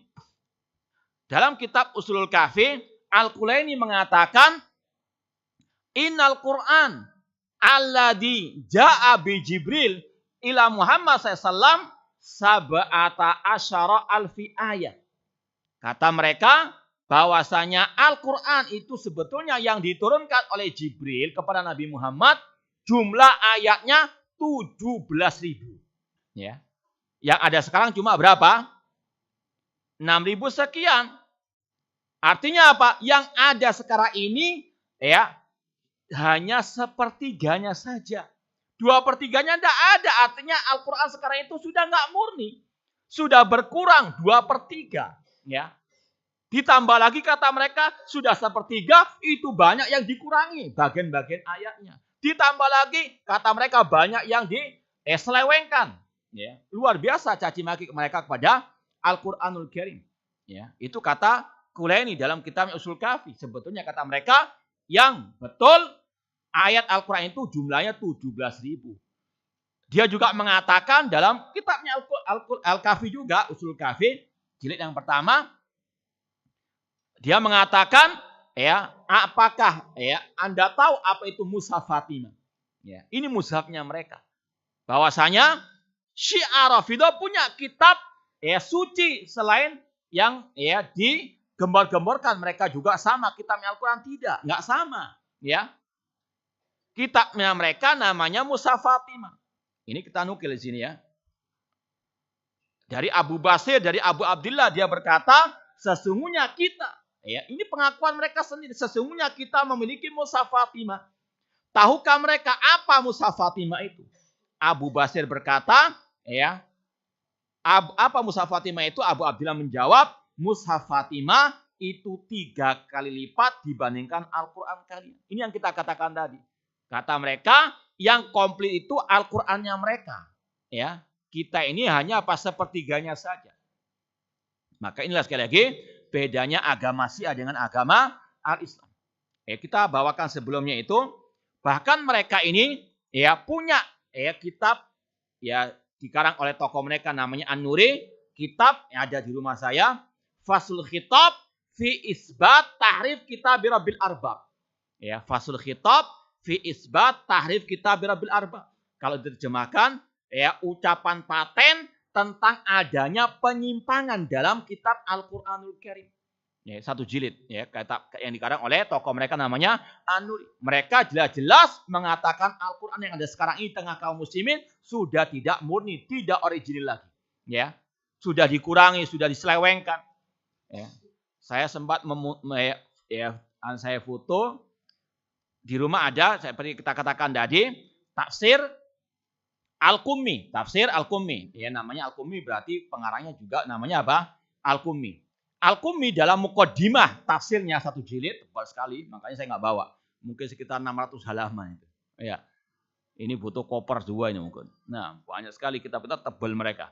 Dalam kitab Ushulul Kafi, Al-Kulaini mengatakan, Innal Qur'an alladhi ja'a bi Jibril ila Muhammad SAW sab'ata asyara alfi ayat. Kata mereka bahwasanya Al-Quran itu sebetulnya yang diturunkan oleh Jibril kepada Nabi Muhammad, jumlah ayatnya 17.000. Ya. Yang ada sekarang cuma berapa? 6.000 sekian. Artinya apa? Yang ada sekarang ini ya hanya sepertiganya saja. 2/3-nya tidak ada. Artinya Al-Quran sekarang itu sudah nggak murni. Sudah berkurang 2/3. Ya. Ditambah lagi kata mereka sudah 1/3 itu banyak yang dikurangi. Bagian-bagian ayatnya. Ditambah lagi kata mereka banyak yang diselewengkan. Ya. Luar biasa caci maki mereka kepada Al-Quranul Karim. Ya. Itu kata Kulaini dalam kitabnya Ushul Kafi. Sebetulnya kata mereka yang betul ayat Al-Quran itu jumlahnya 17.000. Dia juga mengatakan dalam kitabnya Al-Kafi juga, Ushul Kafi, jilid yang pertama, dia mengatakan, ya, apakah ya Anda tahu apa itu Mushaf Fatimah? Ya, ini mushafnya mereka. Bahwasanya Syiah Rafidhah punya kitab ya suci selain yang ya digembar-gemborkan. Mereka juga sama kitabnya Al-Quran tidak, nggak sama, ya. Kitabnya mereka namanya Mushaf Fatimah. Ini kita nukil di sini ya. Dari Abu Basir, dari Abu Abdillah dia berkata, sesungguhnya kita, ya ini pengakuan mereka sendiri, sesungguhnya kita memiliki Mushaf Fatimah. Tahukah mereka apa Mushaf Fatimah itu? Abu Basir berkata, ya, apa Mushaf Fatimah itu? Abu Abdillah menjawab, Mushaf Fatimah itu 3 kali lipat dibandingkan Al-Quran kalian. Ini yang kita katakan tadi. Kata mereka, yang komplit itu Al-Qur'annya mereka. Ya, kita ini hanya apa sepertiganya saja. Maka inilah sekali lagi bedanya agama Syiah dengan agama Al-Islam. Kita bawakan sebelumnya itu, bahkan mereka ini ya punya ya kitab ya dikarang oleh tokoh mereka namanya An-Nuri, kitab yang ada di rumah saya, Faslul Khitab fi Isbat Tahrif Kitab Rabbil Arbab. Ya, Faslul Khitab fi isbat tahrif kitab Rabbil Arbab. Kalau diterjemahkan, ya ucapan paten tentang adanya penyimpangan dalam kitab Al-Quranul Karim. Ya, 1 jilid ya, yang dikarang oleh tokoh mereka namanya An-Nuri. Mereka jelas-jelas mengatakan Al-Qur'an yang ada sekarang ini tengah kaum muslimin sudah tidak murni, tidak original lagi. Ya. Sudah dikurangi, sudah diselewengkan. Ya. Saya sempat saya foto di rumah ada seperti kita katakan tadi tafsir Al-Qummi, tafsir Al-Qummi. Ya, namanya Al-Qummi berarti pengarangnya juga namanya apa? Al-Qummi. Al-Qummi dalam muqaddimah tafsirnya 1 jilid, tebal sekali, makanya saya nggak bawa. Mungkin sekitar 600 halaman itu. Ya. Ini butuh koper 2 ini mungkin. Nah, banyak sekali kitab-kitab tebal mereka.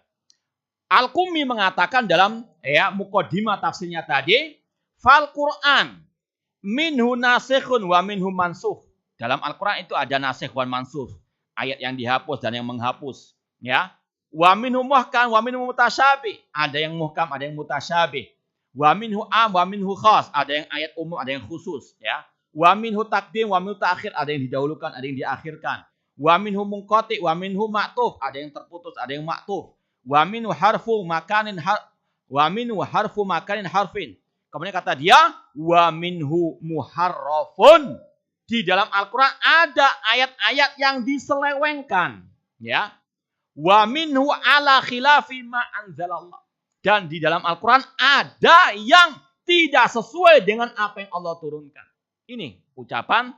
Al-Qummi mengatakan dalam muqaddimah tafsirnya tadi, fal Qur'an minhu nasikhun wa minhu mansukh. Dalam Al-Qur'an itu ada nasikh wa mansukh, ayat yang dihapus dan yang menghapus, ya. Wa minhu muhkam wa minhu mutasyabih, ada yang muhkam, ada yang mutasyabih. Wa minhu am wa minhu khas, ada yang ayat umum, ada yang khusus, ya. Wa minhu taqdim wa minhu ta'khir, ada yang didahulukan, ada yang diakhirkan. Wa minhu munqati wa minhu ma'tuf, ada yang terputus, ada yang ma'tuf. Wa minhu harfu makanin harfin. Kemudian kata dia wa minhu muharrafun. Di dalam Al-Qur'an ada ayat-ayat yang diselewengkan, ya. Wa minhu ala khilafi ma anzalallah. Dan di dalam Al-Quran ada yang tidak sesuai dengan apa yang Allah turunkan. Ini ucapan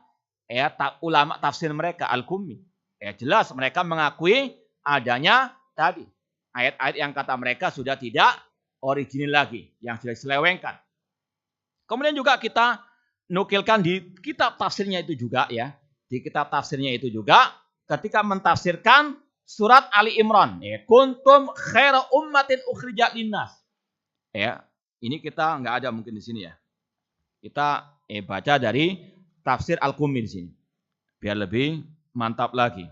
ulama tafsir mereka, Al-Qummi. Jelas mereka mengakui adanya tadi ayat-ayat yang kata mereka sudah tidak original lagi, yang sudah diselewengkan. Kemudian juga kita nukilkan di kitab tafsirnya itu juga, ya. Di kitab tafsirnya itu juga ketika mentafsirkan surat Ali Imran, kuntum khaira ummatin ukhrijat linnas. Ya, ini kita nggak ada mungkin di sini ya. Kita baca dari tafsir Al-Qummi di sini. Biar lebih mantap lagi.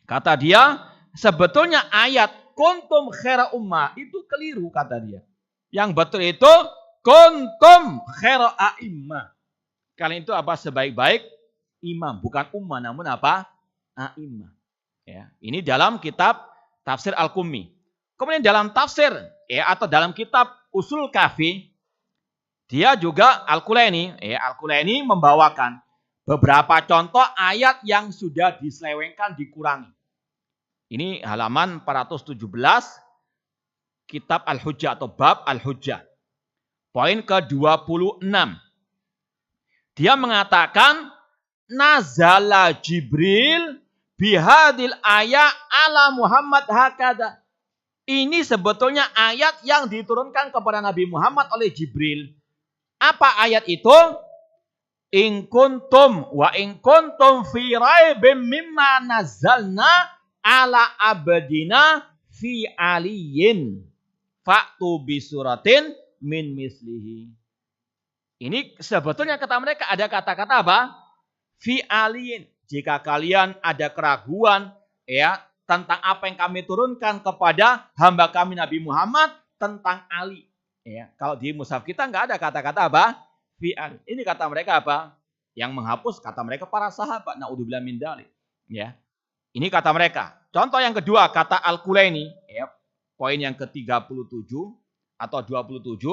Kata dia, sebetulnya ayat kuntum khaira ummah itu keliru kata dia. Yang betul itu kuntum khaira a'immah. Kalian itu apa? Sebaik-baik imam, bukan ummah namun apa? A'immah. Ya, ini dalam kitab tafsir Al-Qummi. Kemudian dalam tafsir atau dalam kitab Usul Kafi, dia juga Al-Kulaini membawakan beberapa contoh ayat yang sudah diselewengkan, dikurangi. Ini halaman 417 kitab Al-Hujjah atau bab Al-Hujjah. Poin ke-26. Dia mengatakan nazala Jibril bihadil ayat ala Muhammad hakada. Ini sebetulnya ayat yang diturunkan kepada Nabi Muhammad oleh Jibril. Apa ayat itu? In kuntum fi raibim mimma nazzalna ala abdina fi aliyin fa'tu bisuratin min mislihi. Ini sebetulnya kata mereka ada kata-kata apa? Fi aliyin. Jika kalian ada keraguan tentang apa yang kami turunkan kepada hamba kami Nabi Muhammad tentang Ali. Kalau di mushaf kita nggak ada kata-kata apa? Fi Ali. Ini kata mereka apa? Yang menghapus kata mereka para sahabat. Na'udzubillah min dzalik. Ini kata mereka. Contoh yang kedua kata Al-Kulaini. Poin yang ke-37 atau 27.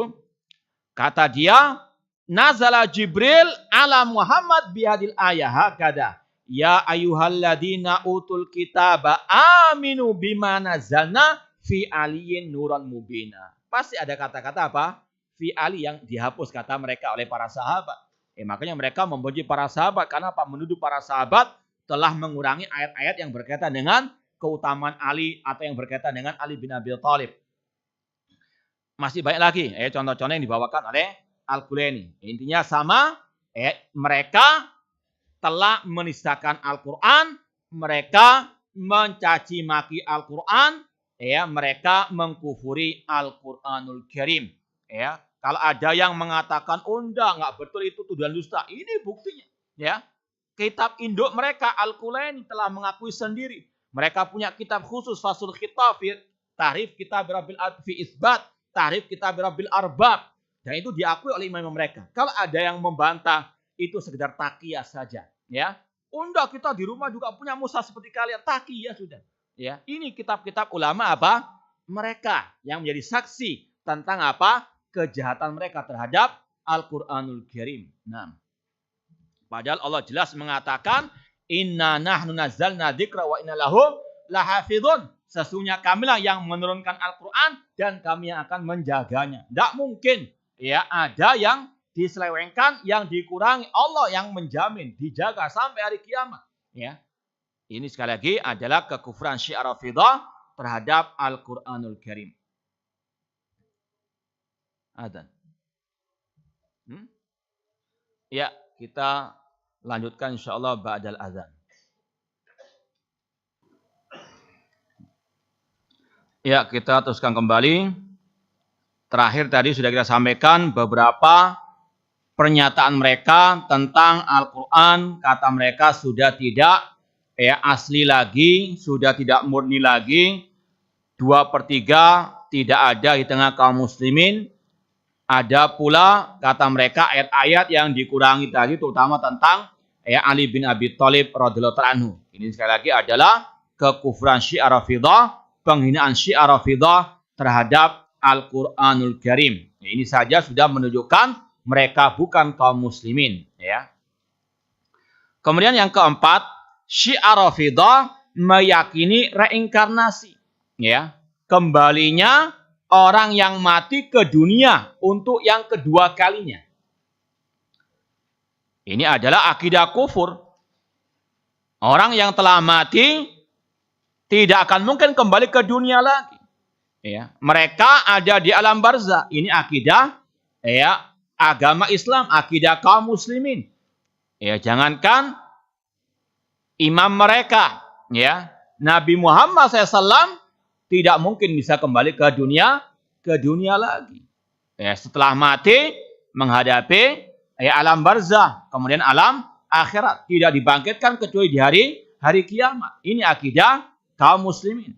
Kata dia, nazala Jibril ala Muhammad bihadil ayah hakada. Ya ayyuhalladzina utul kitaba aminu bima nazzalna fi aliyin nuran mubina. Pasti ada kata-kata apa? Fi ali yang dihapus kata mereka oleh para sahabat. Makanya mereka memuji para sahabat karena apa? Menuduh para sahabat telah mengurangi ayat-ayat yang berkaitan dengan keutamaan Ali atau yang berkaitan dengan Ali bin Abi Thalib. Masih banyak lagi contoh-contoh yang dibawakan oleh Al-Kulaini. Intinya sama, mereka telah menistakan Al-Quran, mereka mencaci maki Al-Quran, mereka mengkufuri Al-Quranul Karim. Kalau ada yang mengatakan nggak betul itu tuduhan dusta, ini buktinya. Kitab induk mereka Al-Kulaini telah mengakui sendiri. Mereka punya kitab khusus Fasul Khitab, Tahrif Kitab Rabbil Fi Isbat, Tahrif Kitab Rabbil Arbab. Dan itu diakui oleh imam mereka. Kalau ada yang membantah, itu sekedar takiyah saja. Kita di rumah juga punya mushaf seperti kalian, takiyah sudah. Ini kitab-kitab ulama apa? Mereka yang menjadi saksi tentang apa? kejahatan mereka terhadap Al-Qur'anul Karim. Nah, padahal Allah jelas mengatakan, inna nahnu nazzalna dzikra wa inna lahu lahafidhun. Sesungguhnya kamilah yang menurunkan Al-Quran dan kami yang akan menjaganya. Tidak mungkin ya ada yang diselewengkan, yang dikurangi. Allah yang menjamin dijaga sampai hari kiamat. Ya, ini sekali lagi adalah kekufuran Syiah Rafidhah terhadap Al-Quranul Karim. Adzan. Ya, kita lanjutkan insyaallah ba'dal adzan. Ya, kita teruskan kembali. Terakhir tadi sudah kita sampaikan beberapa pernyataan mereka tentang Al-Quran. Kata mereka sudah tidak asli lagi, sudah tidak murni lagi. 2/3 tidak ada di tengah kaum muslimin. Ada pula kata mereka ayat-ayat yang dikurangi tadi, terutama tentang Ali bin Abi Thalib radhiyallahu anhu. Ini sekali lagi adalah kekufuran Syiah Rafidhah, penghinaan Syiah Rafidhah terhadap Al-Quranul Karim. Ini saja sudah menunjukkan mereka bukan kaum muslimin. Ya. Kemudian yang keempat, Syiah Rafidhah meyakini reinkarnasi. Ya. Kembalinya orang yang mati ke dunia untuk yang kedua kalinya. Ini adalah akidah kufur. Orang yang telah mati tidak akan mungkin kembali ke dunia lagi. Ya, mereka ada di alam barzah. Ini akidah agama Islam, akidah kaum muslimin. Ya, jangankan imam mereka, ya, Nabi Muhammad SAW tidak mungkin bisa kembali ke dunia lagi. Ya, setelah mati menghadapi alam barzah, kemudian alam akhirat, tidak dibangkitkan kecuali di hari kiamat. Ini akidah kaum muslimin.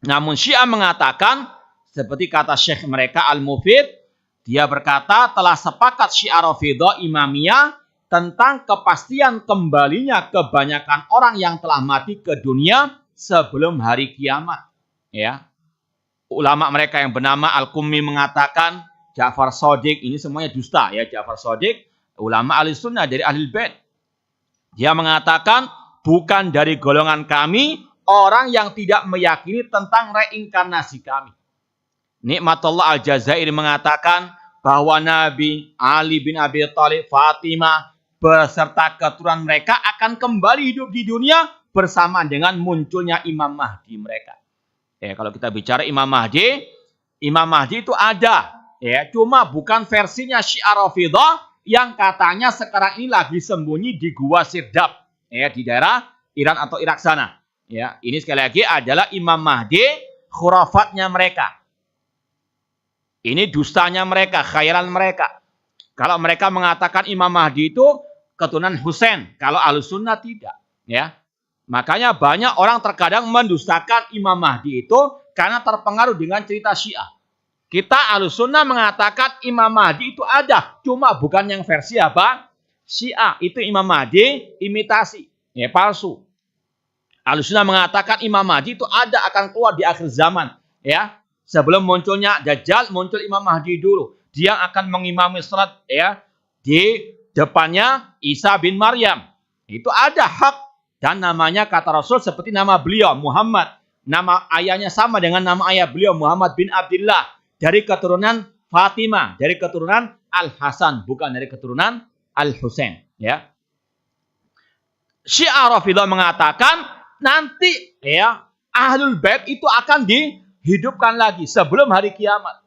Namun Syiah mengatakan, seperti kata Syekh mereka Al-Mufid, dia berkata telah sepakat Syiah Rafidhah Imamiyah tentang kepastian kembalinya kebanyakan orang yang telah mati ke dunia sebelum hari kiamat. Ya. Ulama mereka yang bernama Al-Qummi mengatakan Ja'far Shadiq, ini semuanya dusta ya. Ja'far Shadiq, ulama ahli sunnah dari Ahlul Bait. Dia mengatakan bukan dari golongan kami orang yang tidak meyakini tentang reinkarnasi kami. Nikmatullah Al-Jazairi mengatakan bahwa Nabi Ali bin Abi Thalib, Fatimah beserta keturunan mereka akan kembali hidup di dunia bersama dengan munculnya Imam Mahdi mereka. Ya, kalau kita bicara Imam Mahdi itu ada, ya, cuma bukan versinya Syiah Rafidhah yang katanya sekarang ini lagi sembunyi di Gua Sirdab, ya, di daerah Iran atau Irak sana. Ya, ini sekali lagi adalah Imam Mahdi khurafatnya mereka. Ini dustanya mereka, khayalan mereka. Kalau mereka mengatakan Imam Mahdi itu keturunan Husain, kalau Ahlus Sunnah tidak, ya. Makanya banyak orang terkadang mendustakan Imam Mahdi itu karena terpengaruh dengan cerita Syiah. Kita Ahlus Sunnah mengatakan Imam Mahdi itu ada, cuma bukan yang versi apa? Syiah. Itu Imam Mahdi imitasi, ya, palsu. Ahlus Sunnah mengatakan Imam Mahdi itu ada, akan keluar di akhir zaman, ya. Sebelum munculnya Dajjal, muncul Imam Mahdi dulu. Dia akan mengimami salat, ya, di depannya Isa bin Maryam. Itu ada hak dan namanya kata Rasul seperti nama beliau Muhammad. Nama ayahnya sama dengan nama ayah beliau Muhammad bin Abdullah, dari keturunan Fatimah, dari keturunan Al-Hasan, bukan dari keturunan Al-Husain, ya. Syiah Rafidhah mengatakan nanti, ya, Ahlul Bait itu akan dihidupkan lagi sebelum hari kiamat.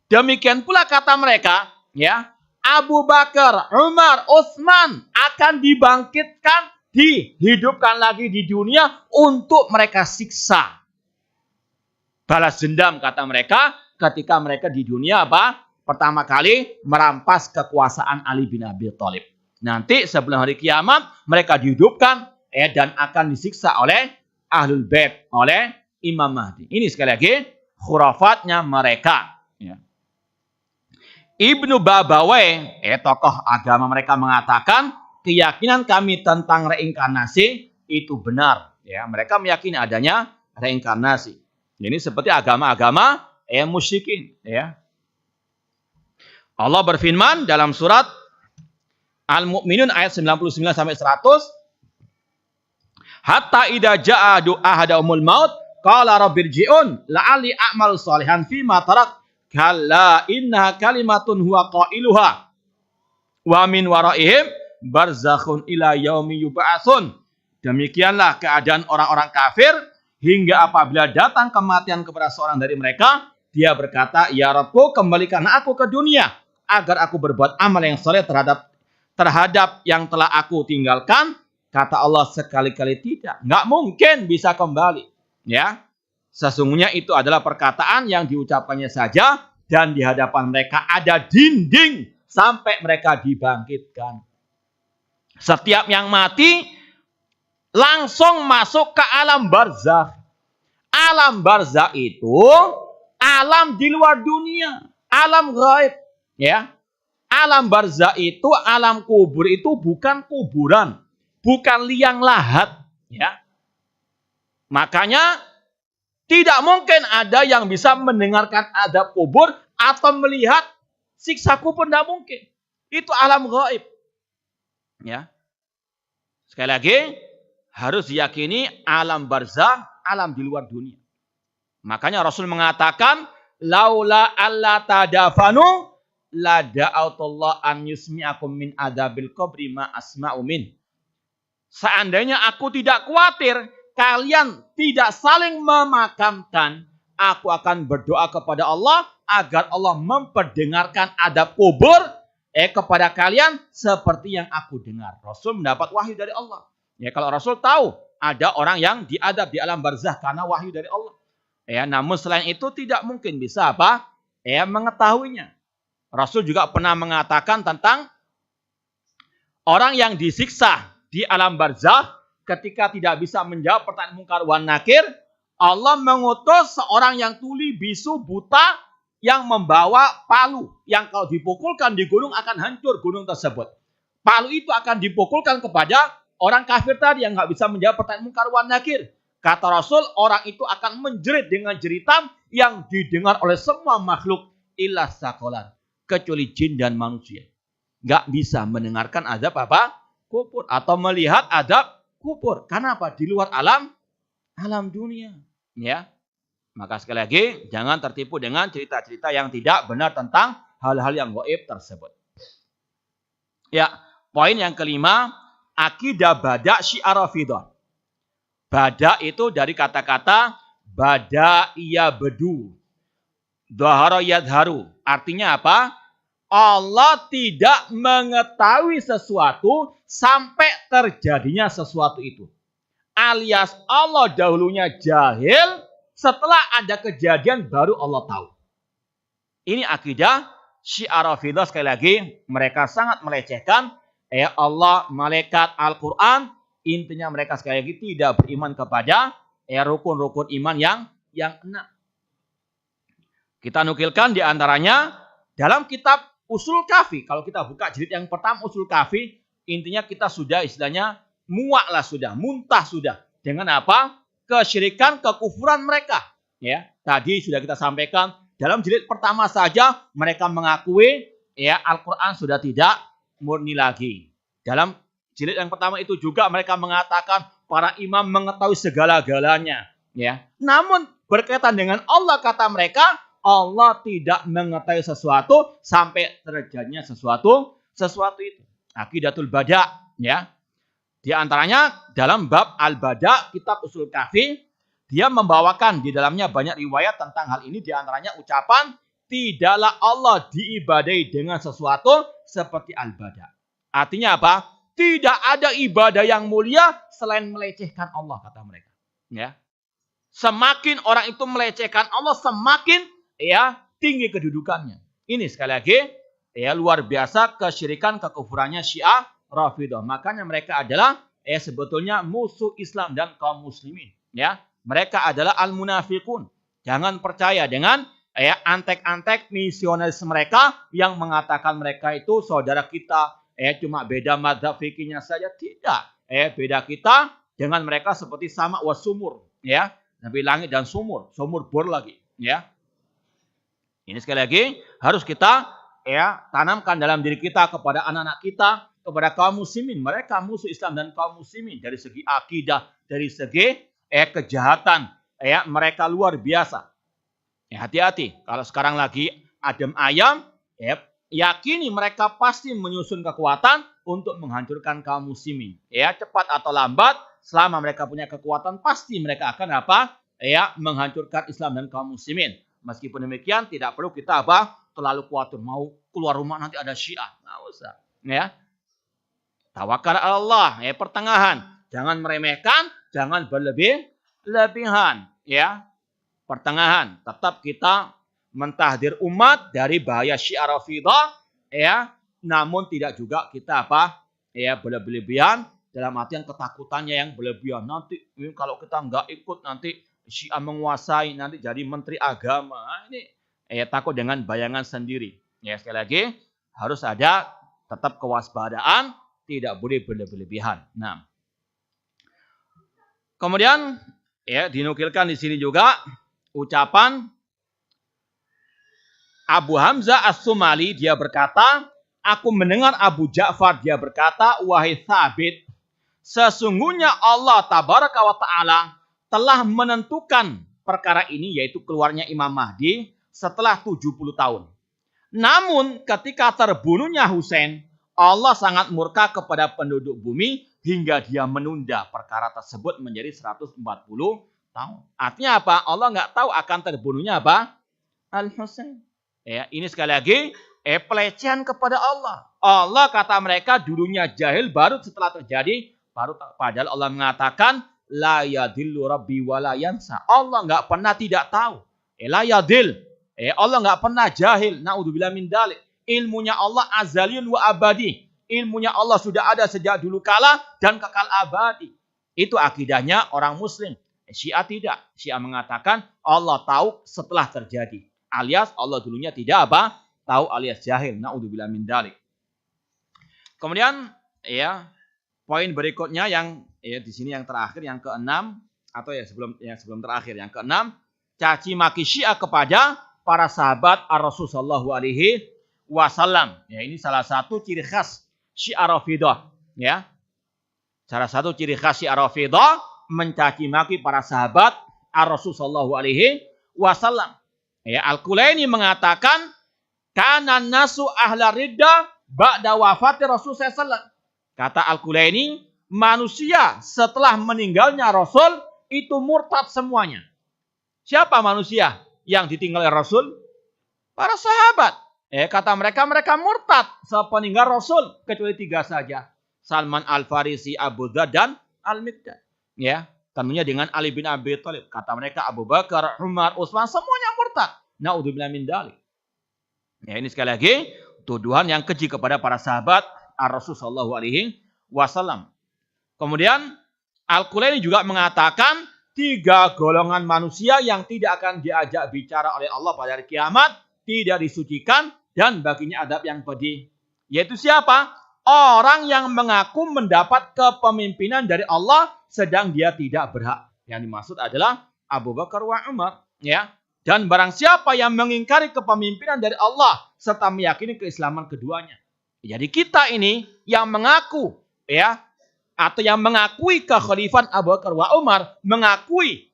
Demikian pula kata mereka, ya, Abu Bakar, Umar, Utsman akan dibangkitkan, dihidupkan lagi di dunia untuk mereka siksa. Balas dendam kata mereka ketika mereka di dunia apa? Pertama kali merampas kekuasaan Ali bin Abi Thalib. Nanti sebelum hari kiamat mereka dihidupkan dan akan disiksa oleh Ahlul Bait, oleh Imam Mahdi. Ini sekali lagi khurafatnya mereka. Ya. Ibnu Babawai, tokoh agama mereka mengatakan keyakinan kami tentang reinkarnasi itu benar. Ya, mereka meyakini adanya reinkarnasi. Ini seperti agama-agama musyrikin. Ya. Allah berfirman dalam surat Al-Mu'minun ayat 99 sampai 100, hatta idza jaa ahadumul maut qala rabbirji'un la'alli a'malu shalihan fi ma tarak kalla innaha kalimatun huwa qailuha wa min waraihim barzakhun ila yaumi yub'atsun. Demikianlah keadaan orang-orang kafir hingga apabila datang kematian kepada seorang dari mereka, dia berkata, ya Rabbku, kembalikan aku ke dunia agar aku berbuat amal yang saleh terhadap yang telah aku tinggalkan. Kata Allah, sekali-kali tidak. Nggak mungkin bisa kembali. Ya, sesungguhnya itu adalah perkataan yang diucapkannya saja dan di hadapan mereka ada dinding sampai mereka dibangkitkan. Setiap yang mati langsung masuk ke alam barzakh. Alam barzakh itu alam di luar dunia, alam gaib. Ya, alam barzakh itu, alam kubur itu bukan kuburan, bukan liang lahat. Ya, makanya tidak mungkin ada yang bisa mendengarkan azab kubur atau melihat siksa kubur, tidak mungkin. Itu alam gaib. Ya, sekali lagi harus diyakini alam barzakh, alam di luar dunia. Makanya Rasul mengatakan, laula alla tadafanu la da'autullah an yusmi'akum min adabil qabri ma asma'u min. Seandainya aku tidak khawatir kalian tidak saling memakamkan, aku akan berdoa kepada Allah agar Allah memperdengarkan adab kubur kepada kalian seperti yang aku dengar. Rasul mendapat wahyu dari Allah. Ya, kalau Rasul tahu ada orang yang diadab di alam barzakh karena wahyu dari Allah. Ya, namun selain itu tidak mungkin bisa mengetahuinya. Rasul juga pernah mengatakan tentang orang yang disiksa di alam barzakh ketika tidak bisa menjawab pertanyaan mungkar wan nakir, Allah mengutus seorang yang tuli, bisu, buta yang membawa palu yang kalau dipukulkan di gunung akan hancur gunung tersebut. Palu itu akan dipukulkan kepada orang kafir tadi yang nggak bisa menjawab pertanyaan mungkar wan nakir. Kata Rasul, orang itu akan menjerit dengan jeritan yang didengar oleh semua makhluk illa sakolan, kecuali jin dan manusia. Nggak bisa mendengarkan azab kubur atau melihat azab kubur. Karena apa? Di luar alam dunia. Ya. Maka sekali lagi jangan tertipu dengan cerita-cerita yang tidak benar tentang hal-hal yang gaib tersebut. Ya, poin yang kelima, akidah bada' syiar Rafidah. Bada' itu dari kata-kata bada iya bedu. Dhahara yadharu. Artinya apa? Allah tidak mengetahui sesuatu sampai terjadinya sesuatu itu. Alias Allah dahulunya jahil, setelah ada kejadian baru Allah tahu. Ini akidah syiar Rafidah. Sekali lagi mereka sangat melecehkan Allah, malaikat, Al-Quran. Intinya mereka sekali lagi tidak beriman kepada rukun-rukun iman yang 6. Kita nukilkan di antaranya dalam kitab Usul Kafi. Kalau kita buka jilid yang pertama Usul Kafi, intinya kita sudah istilahnya muak lah sudah, muntah sudah. Dengan apa? Kesyirikan, kekufuran mereka. Ya, tadi sudah kita sampaikan dalam jilid pertama saja mereka mengakui Al-Quran sudah tidak murni lagi. Dalam jilid yang pertama itu juga mereka mengatakan para imam mengetahui segala-galanya. Ya, namun berkaitan dengan Allah, kata mereka, Allah tidak mengetahui sesuatu sampai terjadinya sesuatu itu. Aqidatul bada', ya. Di antaranya dalam bab Al-Bada' kitab Usul Kafi, dia membawakan di dalamnya banyak riwayat tentang hal ini. Di antaranya ucapan, tidaklah Allah diibadahi dengan sesuatu seperti Al-Bada'. Artinya apa? Tidak ada ibadah yang mulia selain melecehkan Allah, kata mereka. Ya. Semakin orang itu melecehkan Allah, semakin tinggi kedudukannya. Ini sekali lagi luar biasa kesyirikan, kekufurannya Syiah Rafidah. Makanya mereka adalah sebetulnya musuh Islam dan kaum muslimin. Ya, mereka adalah al-munafiqun. Jangan percaya dengan antek-antek misionaris mereka yang mengatakan mereka itu saudara kita. Cuma beda mazhab fikihnya saja. Tidak. Beda kita dengan mereka seperti sama wasumur. Ya, Nabi langit dan sumur bor lagi. Ya. Ini sekali lagi harus kita tanamkan dalam diri kita, kepada anak-anak kita, kepada kaum muslimin. Mereka musuh Islam dan kaum muslimin dari segi akidah, dari segi kejahatan. Mereka luar biasa. Hati-hati. Kalau sekarang lagi adem ayam, yakini mereka pasti menyusun kekuatan untuk menghancurkan kaum muslimin. Cepat atau lambat, selama mereka punya kekuatan, pasti mereka akan menghancurkan Islam dan kaum muslimin. Meskipun demikian, tidak perlu kita terlalu khawatir. Mau keluar rumah nanti ada Syiah. Nggak usah. Tawakal Allah. Pertengahan. Jangan meremehkan, jangan berlebihan. Pertengahan. Tetap kita mentahdir umat dari bahaya Syiah Rafidah. Namun tidak juga kita berlebihan. Dalam artian ketakutannya yang berlebihan. Nanti kalau kita nggak ikut, nanti Syiah menguasai, nanti jadi menteri agama. Ini takut dengan bayangan sendiri. Sekali lagi, harus ada tetap kewaspadaan, tidak boleh berlebihan. Nah, kemudian dinukilkan di sini juga ucapan Abu Hamzah As-Sumali, dia berkata, aku mendengar Abu Ja'far, dia berkata, wahai Thabit, sesungguhnya Allah Tabaraka wa Ta'ala telah menentukan perkara ini, yaitu keluarnya Imam Mahdi setelah 70 tahun. Namun ketika terbunuhnya Husain, Allah sangat murka kepada penduduk bumi hingga dia menunda perkara tersebut menjadi 140 tahun. Artinya apa? Allah nggak tahu akan terbunuhnya Al-Husain. Ini sekali lagi pelecehan kepada Allah. Allah kata mereka dulunya jahil, baru setelah terjadi, padahal Allah mengatakan la yadillu rabbi wa la yansa. Allah nggak pernah tidak tahu. La yadil. Allah nggak pernah jahil. Na'udzubillah min dalik. Ilmunya Allah azaliyun wa abadi. Ilmunya Allah sudah ada sejak dulu kala dan kekal abadi. Itu akidahnya orang muslim. Syiah tidak. Syiah mengatakan Allah tahu setelah terjadi. Alias Allah dulunya tidak tahu, alias jahil. Na'udzubillah min dalik. Kemudian poin berikutnya yang di sini yang terakhir, yang keenam, atau sebelum terakhir, yang keenam, caci maki Syiah kepada para sahabat Ar-Rasul sallallahu alaihi wasallam. Ini salah satu ciri khas Syiah Rafidah. Salah satu ciri khas Syiah Rafidah mencaci maki para sahabat Ar-Rasul sallallahu alaihi wasallam. Al-Kulaini mengatakan kana nasu ahla ridda ba'da wafati Rasul sallallahu alaihi wasallam. Kata Al-Kulaini, manusia setelah meninggalnya Rasul itu murtad semuanya. Siapa manusia yang ditinggal oleh Rasul? Para sahabat. Kata mereka murtad sepeninggal Rasul, kecuali 3 saja. Salman Al-Farisi, Abu Dzar, dan Al-Miqdad. Tentunya dengan Ali bin Abi Thalib. Kata mereka Abu Bakar, Umar, Utsman, semuanya murtad. Na'udzubillah min dzalik. Ini sekali lagi tuduhan yang keji kepada para sahabat Ar-Rasul sallallahu alaihi wasallam. Kemudian Al-Kulaini juga mengatakan 3 golongan manusia yang tidak akan diajak bicara oleh Allah pada hari kiamat, tidak disucikan dan baginya adab yang pedih. Yaitu siapa? Orang yang mengaku mendapat kepemimpinan dari Allah sedang dia tidak berhak. Yang dimaksud adalah Abu Bakar wa Umar. Dan barang siapa yang mengingkari kepemimpinan dari Allah serta meyakini keislaman keduanya. Jadi kita ini yang mengaku atau yang mengakui kekhalifahan Abu Bakar wa Umar, mengakui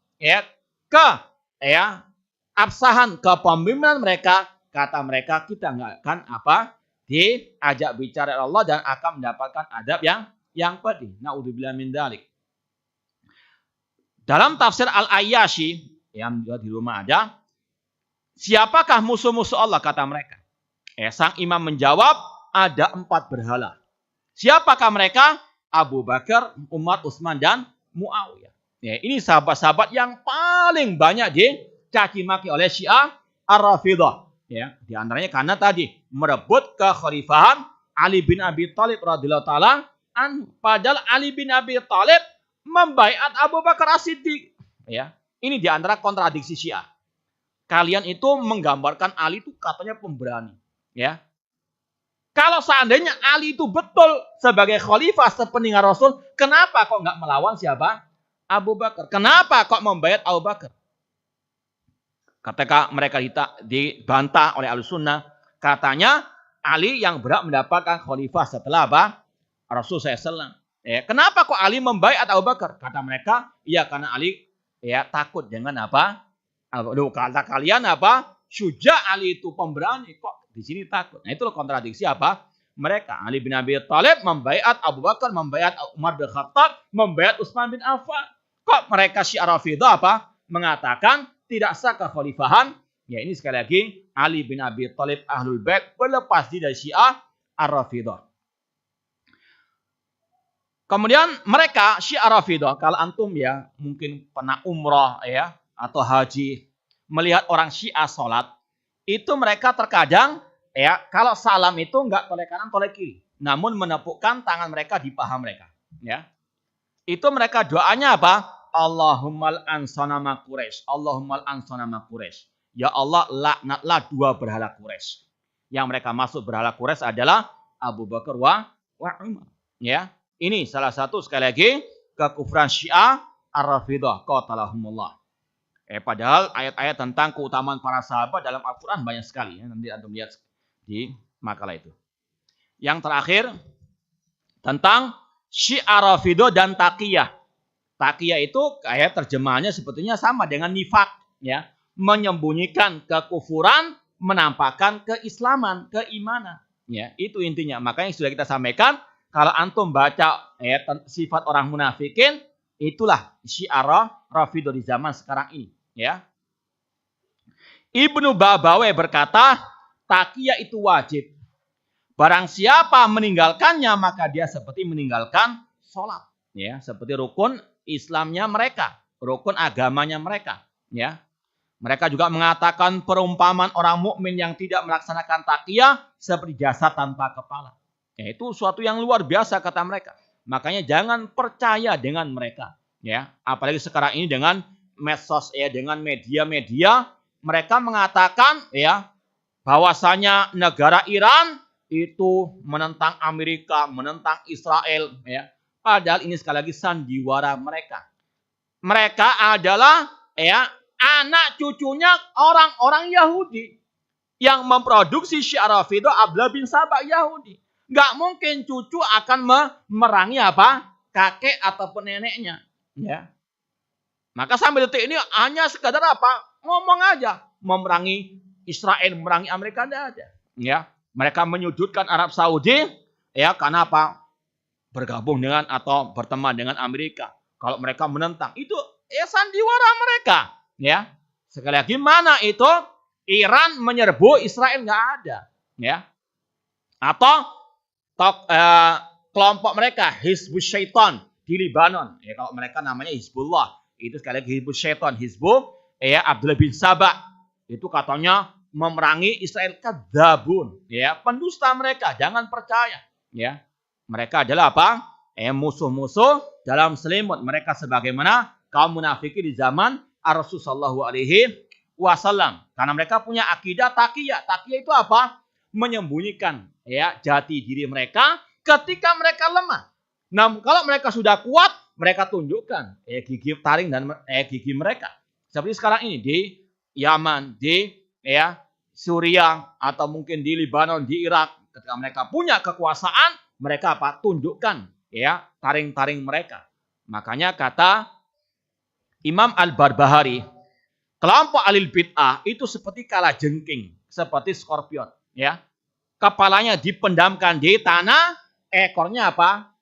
absahan kepemimpinan mereka, kata mereka kita nggak akan diajak bicara Allah dan akan mendapatkan adab yang pedih. Na'udzubillah min dzalik. Dalam tafsir Al-Ayyashi yang juga di rumah ada, siapakah musuh-musuh Allah, kata mereka. Sang imam menjawab, ada 4 berhala. Siapakah mereka? Abu Bakar, Umar, Utsman, dan Muawiyah. Ini sahabat-sahabat yang paling banyak dicaci maki oleh Syiah Ar-Rafidah. Di antaranya karena tadi merebut kekhalifahan Ali bin Abi Thalib radhiyallahu taala anhu. Padahal Ali bin Abi Thalib membaiat Abu Bakar As-Siddiq. Ini di antara kontradiksi Syiah. Kalian itu menggambarkan Ali itu katanya pemberani. Kalau seandainya Ali itu betul sebagai khalifah sepeninggal Rasul, kenapa kok nggak melawan siapa? Abu Bakar. Kenapa kok membaiat Abu Bakar? Ketika mereka dibantah oleh Ahlussunnah, katanya Ali yang berhak mendapatkan khalifah setelah apa? Rasul SAW. Kenapa kok Ali membaiat Abu Bakar? Kata mereka, iya karena Ali takut dengan apa? Kata kalian apa? Syuja Ali itu pemberani, kok di sini takut. Nah itu kontradiksi apa? Mereka Ali bin Abi Thalib membaiat Abu Bakar, membaiat Umar bin Khattab, membaiat Utsman bin Affan. Kok mereka Syiah Rafidhah apa? Mengatakan tidak sah kekhalifahan. Ya ini sekali lagi Ali bin Abi Thalib Ahlul Bait berlepas diri dari Syiah Ar-Rafidhah. Kemudian mereka Syiah Rafidhah, kalau antum ya mungkin pernah umrah ya atau haji, melihat orang Syiah sholat, itu mereka terkadang ya kalau salam itu enggak toleh kanan toleh kiri, namun menepukkan tangan mereka di paha mereka. Ya, itu mereka doanya apa? Allahummal ansana Quraisy, Allahummal ansana Quraisy. Ya Allah, laknatlah dua berhala Quraisy. Yang mereka masuk berhala Quraisy adalah Abu Bakar wa Umar. Ya, ini salah satu sekali lagi kekufuran Syiah Ar-Rafidhah qatalahumullah. Padahal ayat-ayat tentang keutamaan para sahabat dalam Al-Quran banyak sekali. Ya. Nanti antum lihat di makalah itu. Yang terakhir tentang Syiah Rafidhah dan Taqiyah. Taqiyah itu kayak terjemahannya sebetulnya sama dengan nifak, ya, menyembunyikan kekufuran, menampakkan keislaman, keimanan, ya, itu intinya. Makanya sudah kita sampaikan, kalau antum baca sifat orang munafikin, itulah Syiah Rafidhah di zaman sekarang ini, ya. Ibnu Babawe berkata, taqiyah itu wajib. Barang siapa meninggalkannya, maka dia seperti meninggalkan sholat, ya, seperti rukun Islamnya mereka, rukun agamanya mereka, ya. Mereka juga mengatakan perumpamaan orang mukmin yang tidak melaksanakan taqiyah seperti jasad tanpa kepala. Ya, itu suatu yang luar biasa kata mereka. Makanya jangan percaya dengan mereka, ya. Apalagi sekarang ini dengan medsos, ya, dengan media-media, mereka mengatakan, ya, bahwasanya negara Iran itu menentang Amerika, menentang Israel, ya. Padahal ini sekali lagi sandiwara mereka. Mereka adalah ya anak cucunya orang-orang Yahudi yang memproduksi Syiah Rafidhah. Abdullah bin Sabah Yahudi. Gak mungkin cucu akan memerangi apa? Kakek ataupun neneknya. Ya. Maka sampai detik ini hanya sekadar apa? Ngomong aja. Memerangi Israel, memerangi Amerika, tidak ada. Ya. Mereka menyudutkan Arab Saudi. Ya, karena apa? Bergabung dengan atau berteman dengan Amerika. Kalau mereka menentang, itu ya sandiwara mereka. Ya, sekali lagi mana itu Iran menyerbu Israel, nggak ada. Ya, atau kelompok mereka Hizbus Syaitan di Lebanon. Ya, kalau mereka namanya Hizbullah, itu sekali lagi Hizbus Syaitan, Hizbu ya Abdullah bin Sabah itu katanya memerangi Israel. Kadzabun, ya, pendusta mereka, jangan percaya. Ya. Mereka adalah apa? Musuh-musuh dalam selimut. Mereka sebagaimana kaum munafiki di zaman Rasulullah SAW. Karena mereka punya akidah taqiyah. Taqiyah itu apa? Menyembunyikan ya jati diri mereka ketika mereka lemah. Nah, kalau mereka sudah kuat, mereka tunjukkan gigi taring dan gigi mereka. Seperti sekarang ini di Yaman, di ya Suriah atau mungkin di Lebanon, di Irak. Ketika mereka punya kekuasaan, mereka apa? Tunjukkan ya taring-taring mereka. Makanya kata Imam Al-Barbahari, kelompok Ahlul Bid'ah itu seperti kalajengking, seperti skorpion, ya. Kepalanya dipendamkan di tanah, ekornya apa?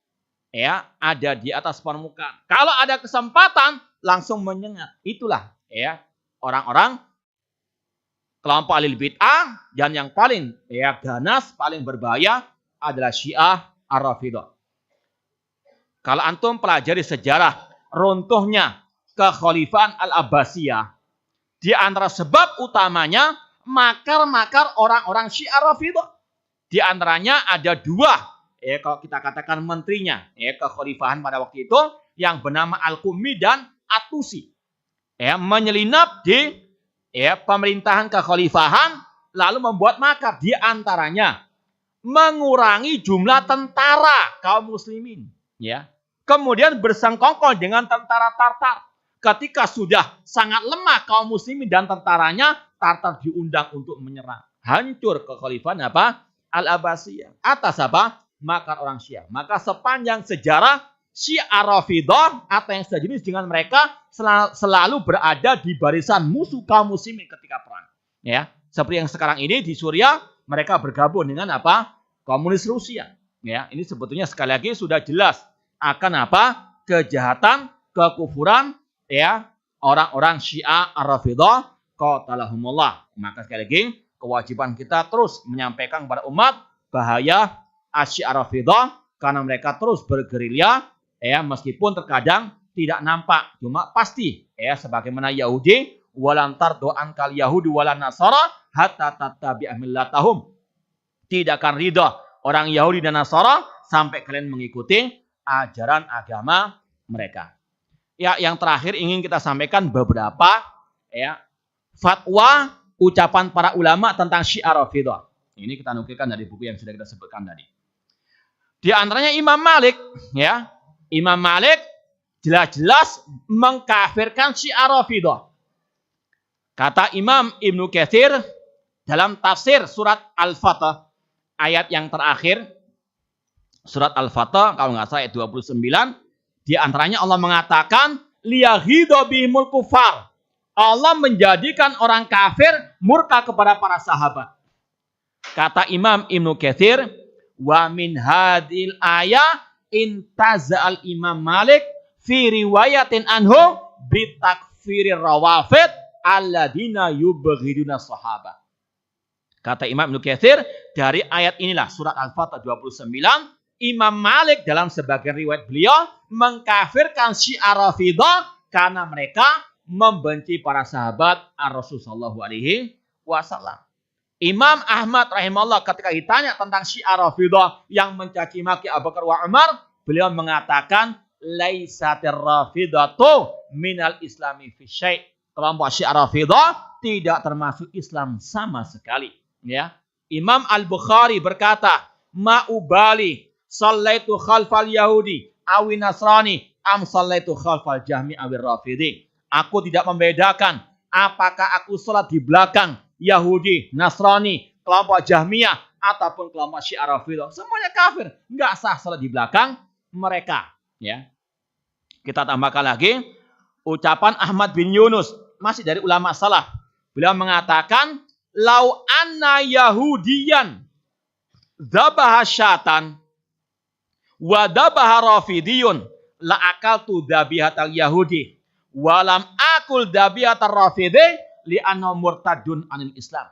Ya, ada di atas permukaan. Kalau ada kesempatan langsung menyengat. Itulah ya orang-orang kelompok Ahlul Bid'ah, dan yang paling ya ganas, paling berbahaya adalah Syiah Ar-Rafidhah. Kalau antum pelajari sejarah runtuhnya kekhalifahan Al-Abbasiyah, di antara sebab utamanya makar-makar orang-orang Syiah Rafidhah. Di antaranya ada dua, kalau kita katakan menterinya, kekhalifahan pada waktu itu yang bernama Al-Qummi dan At-Tusi. Menyelinap di pemerintahan kekhalifahan lalu membuat makar, di antaranya mengurangi jumlah tentara kaum muslimin, ya. Kemudian bersengkongkol dengan tentara Tartar. Ketika sudah sangat lemah kaum muslimin dan tentaranya, Tartar diundang untuk menyerang. Hancur kekhalifahan apa? Al-Abbasiyah. Atas apa? Makar orang Syiah. Maka sepanjang sejarah Syiah Rafidhah atau yang sejenis dengan mereka selalu berada di barisan musuh kaum muslimin ketika perang. Ya, seperti yang sekarang ini di Suriah mereka bergabung dengan apa? Komunis Rusia. Ya, ini sebetulnya sekali lagi sudah jelas akan apa? Kejahatan, kekufuran ya orang-orang Syiah Rafidhah qatalahumullah. Maka sekali lagi kewajiban kita terus menyampaikan kepada umat bahaya Syiah Rafidhah karena mereka terus bergerilya ya meskipun terkadang tidak nampak cuma pasti ya sebagaimana Yahudi walan tardu ankal yahudi walan nasara hatta tattabi'a millatahum. Tidak akan ridha orang Yahudi dan Nasara sampai kalian mengikuti ajaran agama mereka. Ya, yang terakhir ingin kita sampaikan beberapa ya fatwa ucapan para ulama tentang Syiah Rafidhah. Ini kita nukilkan dari buku yang sudah kita sebutkan tadi. Di antaranya Imam Malik, ya. Imam Malik jelas-jelas mengkafirkan Syiah Rafidhah. Kata Imam Ibnu Katsir dalam tafsir surat Al-Fatah ayat yang terakhir surat Al-Fatah kalau nggak salah ayat 29 di antaranya Allah mengatakan liyahidha bihimul kufar. Allah menjadikan orang kafir murka kepada para sahabat. Kata Imam Ibnu Katsir, wa min hadil ayah intaza'al Imam Malik fi riwayatin anhu bitakfirir rawafid alladina yubghiduna sahabat. Kata Imam Ibnu Katsir, dari ayat inilah surat Al-Fatah 29, Imam Malik dalam sebagian riwayat beliau mengkafirkan Syiah Rafidhah karena mereka membenci para sahabat Rasulullah sallallahu alaihi wasallam. Imam Ahmad rahimahullah ketika ditanya tentang Syiah Rafidhah yang mencaci maki Abu Bakar wa Umar, beliau mengatakan laisatir rafidhatu minal islami fi syai'. Kelompok Syiah Rafidhah tidak termasuk Islam sama sekali, ya. Imam Al-Bukhari berkata, "Ma'ubali sallaitu khalfal yahudi awi nasrani am sallaitu khalfal jahmi awir rafidhi." Aku tidak membedakan apakah aku salat di belakang Yahudi, Nasrani, kelompok Jahmiyah ataupun kelompok Syiah Rafidhah. Semuanya kafir, enggak sah salat di belakang mereka, ya. Kita tambahkan lagi ucapan Ahmad bin Yunus, masih dari ulama salaf. Beliau mengatakan, "Lau anna Yahudiyan dzabaha syatan wa dzabaha Rafidiyun la akaltu dzabihatal Yahudi walam akul dzabihatar Rafidi li'annahu murtadun anil Islam."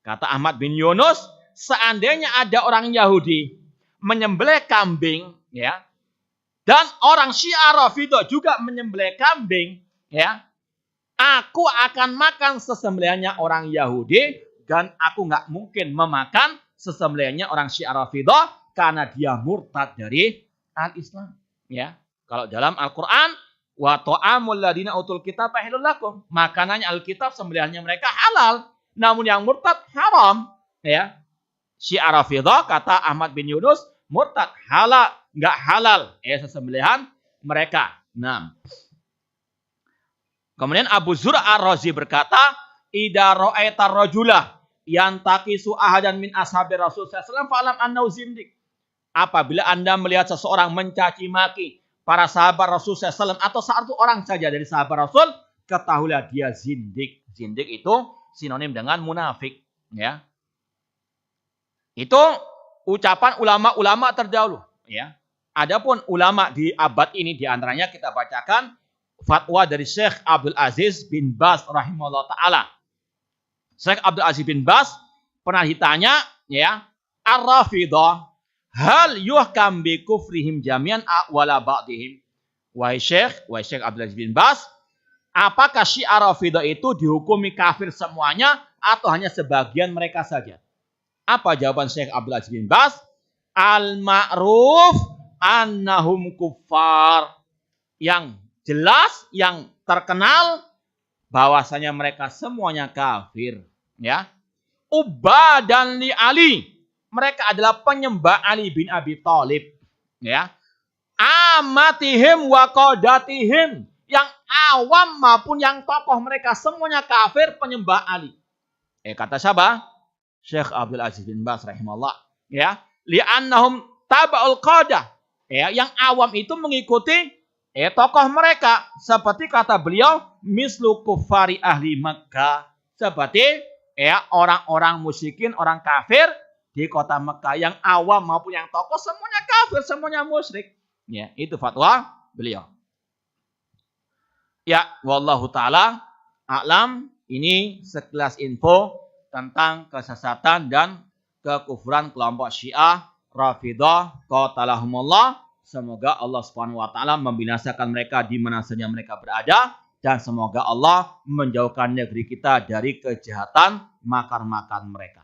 Kata Ahmad bin Yunus, seandainya ada orang Yahudi menyembelih kambing, ya, dan orang Syiah Rafidhah juga menyembelih kambing, ya, aku akan makan sesembelihannya orang Yahudi dan aku nggak mungkin memakan sesembelihannya orang Syiah Rafidhah karena dia murtad dari al-Islam, ya. Kalau dalam Al-Qur'an, wa ta'amul ladina utul kitab halal lakum, makanannya Alkitab sembelihannya mereka halal, namun yang murtad haram, ya. Syiah Rafidhah kata Ahmad bin Yunus murtad halal, enggak halal sesembelihan mereka. Nah. Kemudian Abu Zur'a Ar-Razi berkata, "Idza ra'aita rajula yantaqisu ahadan min ashabi Rasul sallallahu alaihi wasallam fa'lam annahu zindiq." Apabila Anda melihat seseorang mencaci maki para sahabat Rasul SAW atau satu orang saja dari sahabat Rasul, ketahuilah dia zindik. Zindik itu sinonim dengan munafik, ya. Itu ucapan ulama-ulama terdahulu, ya. Adapun ulama di abad ini diantaranya kita bacakan fatwa dari Syekh Abdul Aziz bin Baz rahimahullah taala. Syekh Abdul Aziz bin Baz pernah ditanya, ya, Ar-Rafidhah hal yuhkam bi kufrihim jami'an wala ba'dihim. Wahai Syekh Abdul Aziz bin Baz, apakah Syiah Rafidhah itu dihukumi kafir semuanya atau hanya sebagian mereka saja? Apa jawaban Syekh Abdul Aziz bin Baz? Al-ma'ruf annahum kuffar. Yang jelas, yang terkenal bahwasanya mereka semuanya kafir, ya. Ubadan li Ali, mereka adalah penyembah Ali bin Abi Thalib, ya. Amatihim wa qadatihim, yang awam maupun yang tokoh mereka semuanya kafir penyembah Ali. Kata siapa? Syekh Abdul Aziz bin Baz rahimahullah. Ya, li'annahum taba'ul qadah. Ya, yang awam itu mengikuti tokoh mereka. Seperti kata beliau, mislu kufari ahli Makkah. Seperti orang-orang musyrikin, orang kafir di kota Mekah. Yang awam maupun yang tokoh semuanya kafir, semuanya musyrik. Ya, itu fatwa beliau. Ya, wallahu ta'ala a'lam. Ini sekilas info tentang kesesatan dan kekufuran kelompok Syiah Rafidah qatalahumullah. Semoga Allah Subhanahu wa taala membinasakan mereka di mana saja mereka berada, dan semoga Allah menjauhkan negeri kita dari kejahatan makar-makar mereka.